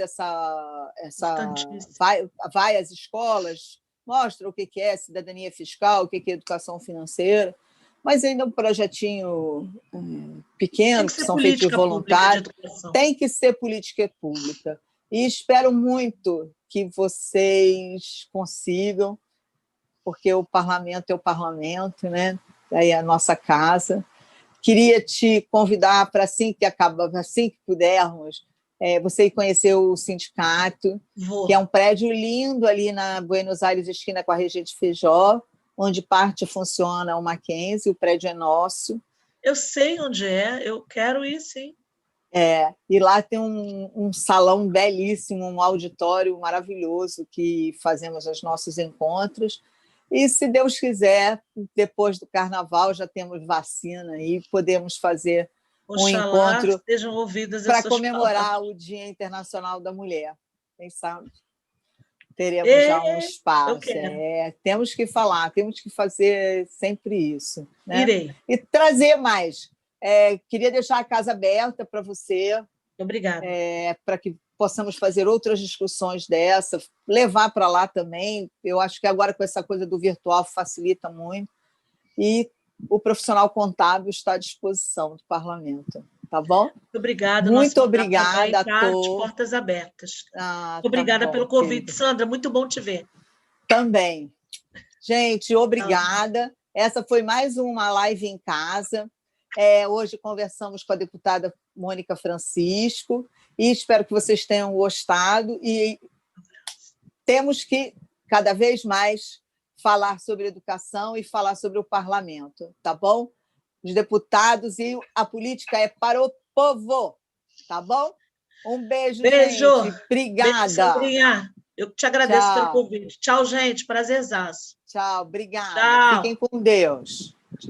vai às escolas, mostra o que é cidadania fiscal, o que é educação financeira, mas ainda é um projetinho tem pequeno, que que ser são feitos de política pública de voluntário, educação. tem que ser política pública. E espero muito que vocês consigam, porque o parlamento é o parlamento, né? Aí é a nossa casa. Queria te convidar para assim que pudermos, você ir conhecer o sindicato, que é Vou. um prédio lindo ali na Buenos Aires, esquina com a Regente Feijó, onde parte funciona o Mackenzie, o prédio é nosso. Eu sei onde é, eu quero ir, sim. E lá tem um salão belíssimo, um auditório maravilhoso que fazemos os nossos encontros. E, se Deus quiser, depois do Carnaval já temos vacina e podemos fazer um Oxalá encontro sejam ouvidas as para suas palavras. comemorar o Dia Internacional da Mulher. Quem sabe teremos já um Eu espaço. quero. Temos que falar, temos que fazer sempre isso, né? Irei. E trazer mais. Queria deixar a casa aberta para você, Obrigada. para que possamos fazer outras discussões dessa, levar para lá também. Eu acho que agora com essa coisa do virtual facilita muito. E o profissional contábil está à disposição do parlamento. Tá bom? Muito obrigada. Nosso Muito mandato também obrigada a está de todos. portas abertas. Tá Obrigada bom, pelo convite, querida. Sandra. Muito bom te ver. Também. Gente, obrigada. Essa foi mais uma live em casa. Hoje conversamos com a deputada Mônica Francisco e espero que vocês tenham gostado. E temos que, cada vez mais, falar sobre educação e falar sobre o parlamento, tá bom? Os deputados e a política é para o povo, tá bom? Um beijo, Beijo. gente. Obrigada. Beijo, Sandrinha. Eu te agradeço pelo convite. Tchau, gente. Prazerzaço. Tchau, obrigada. Tchau. Fiquem com Deus.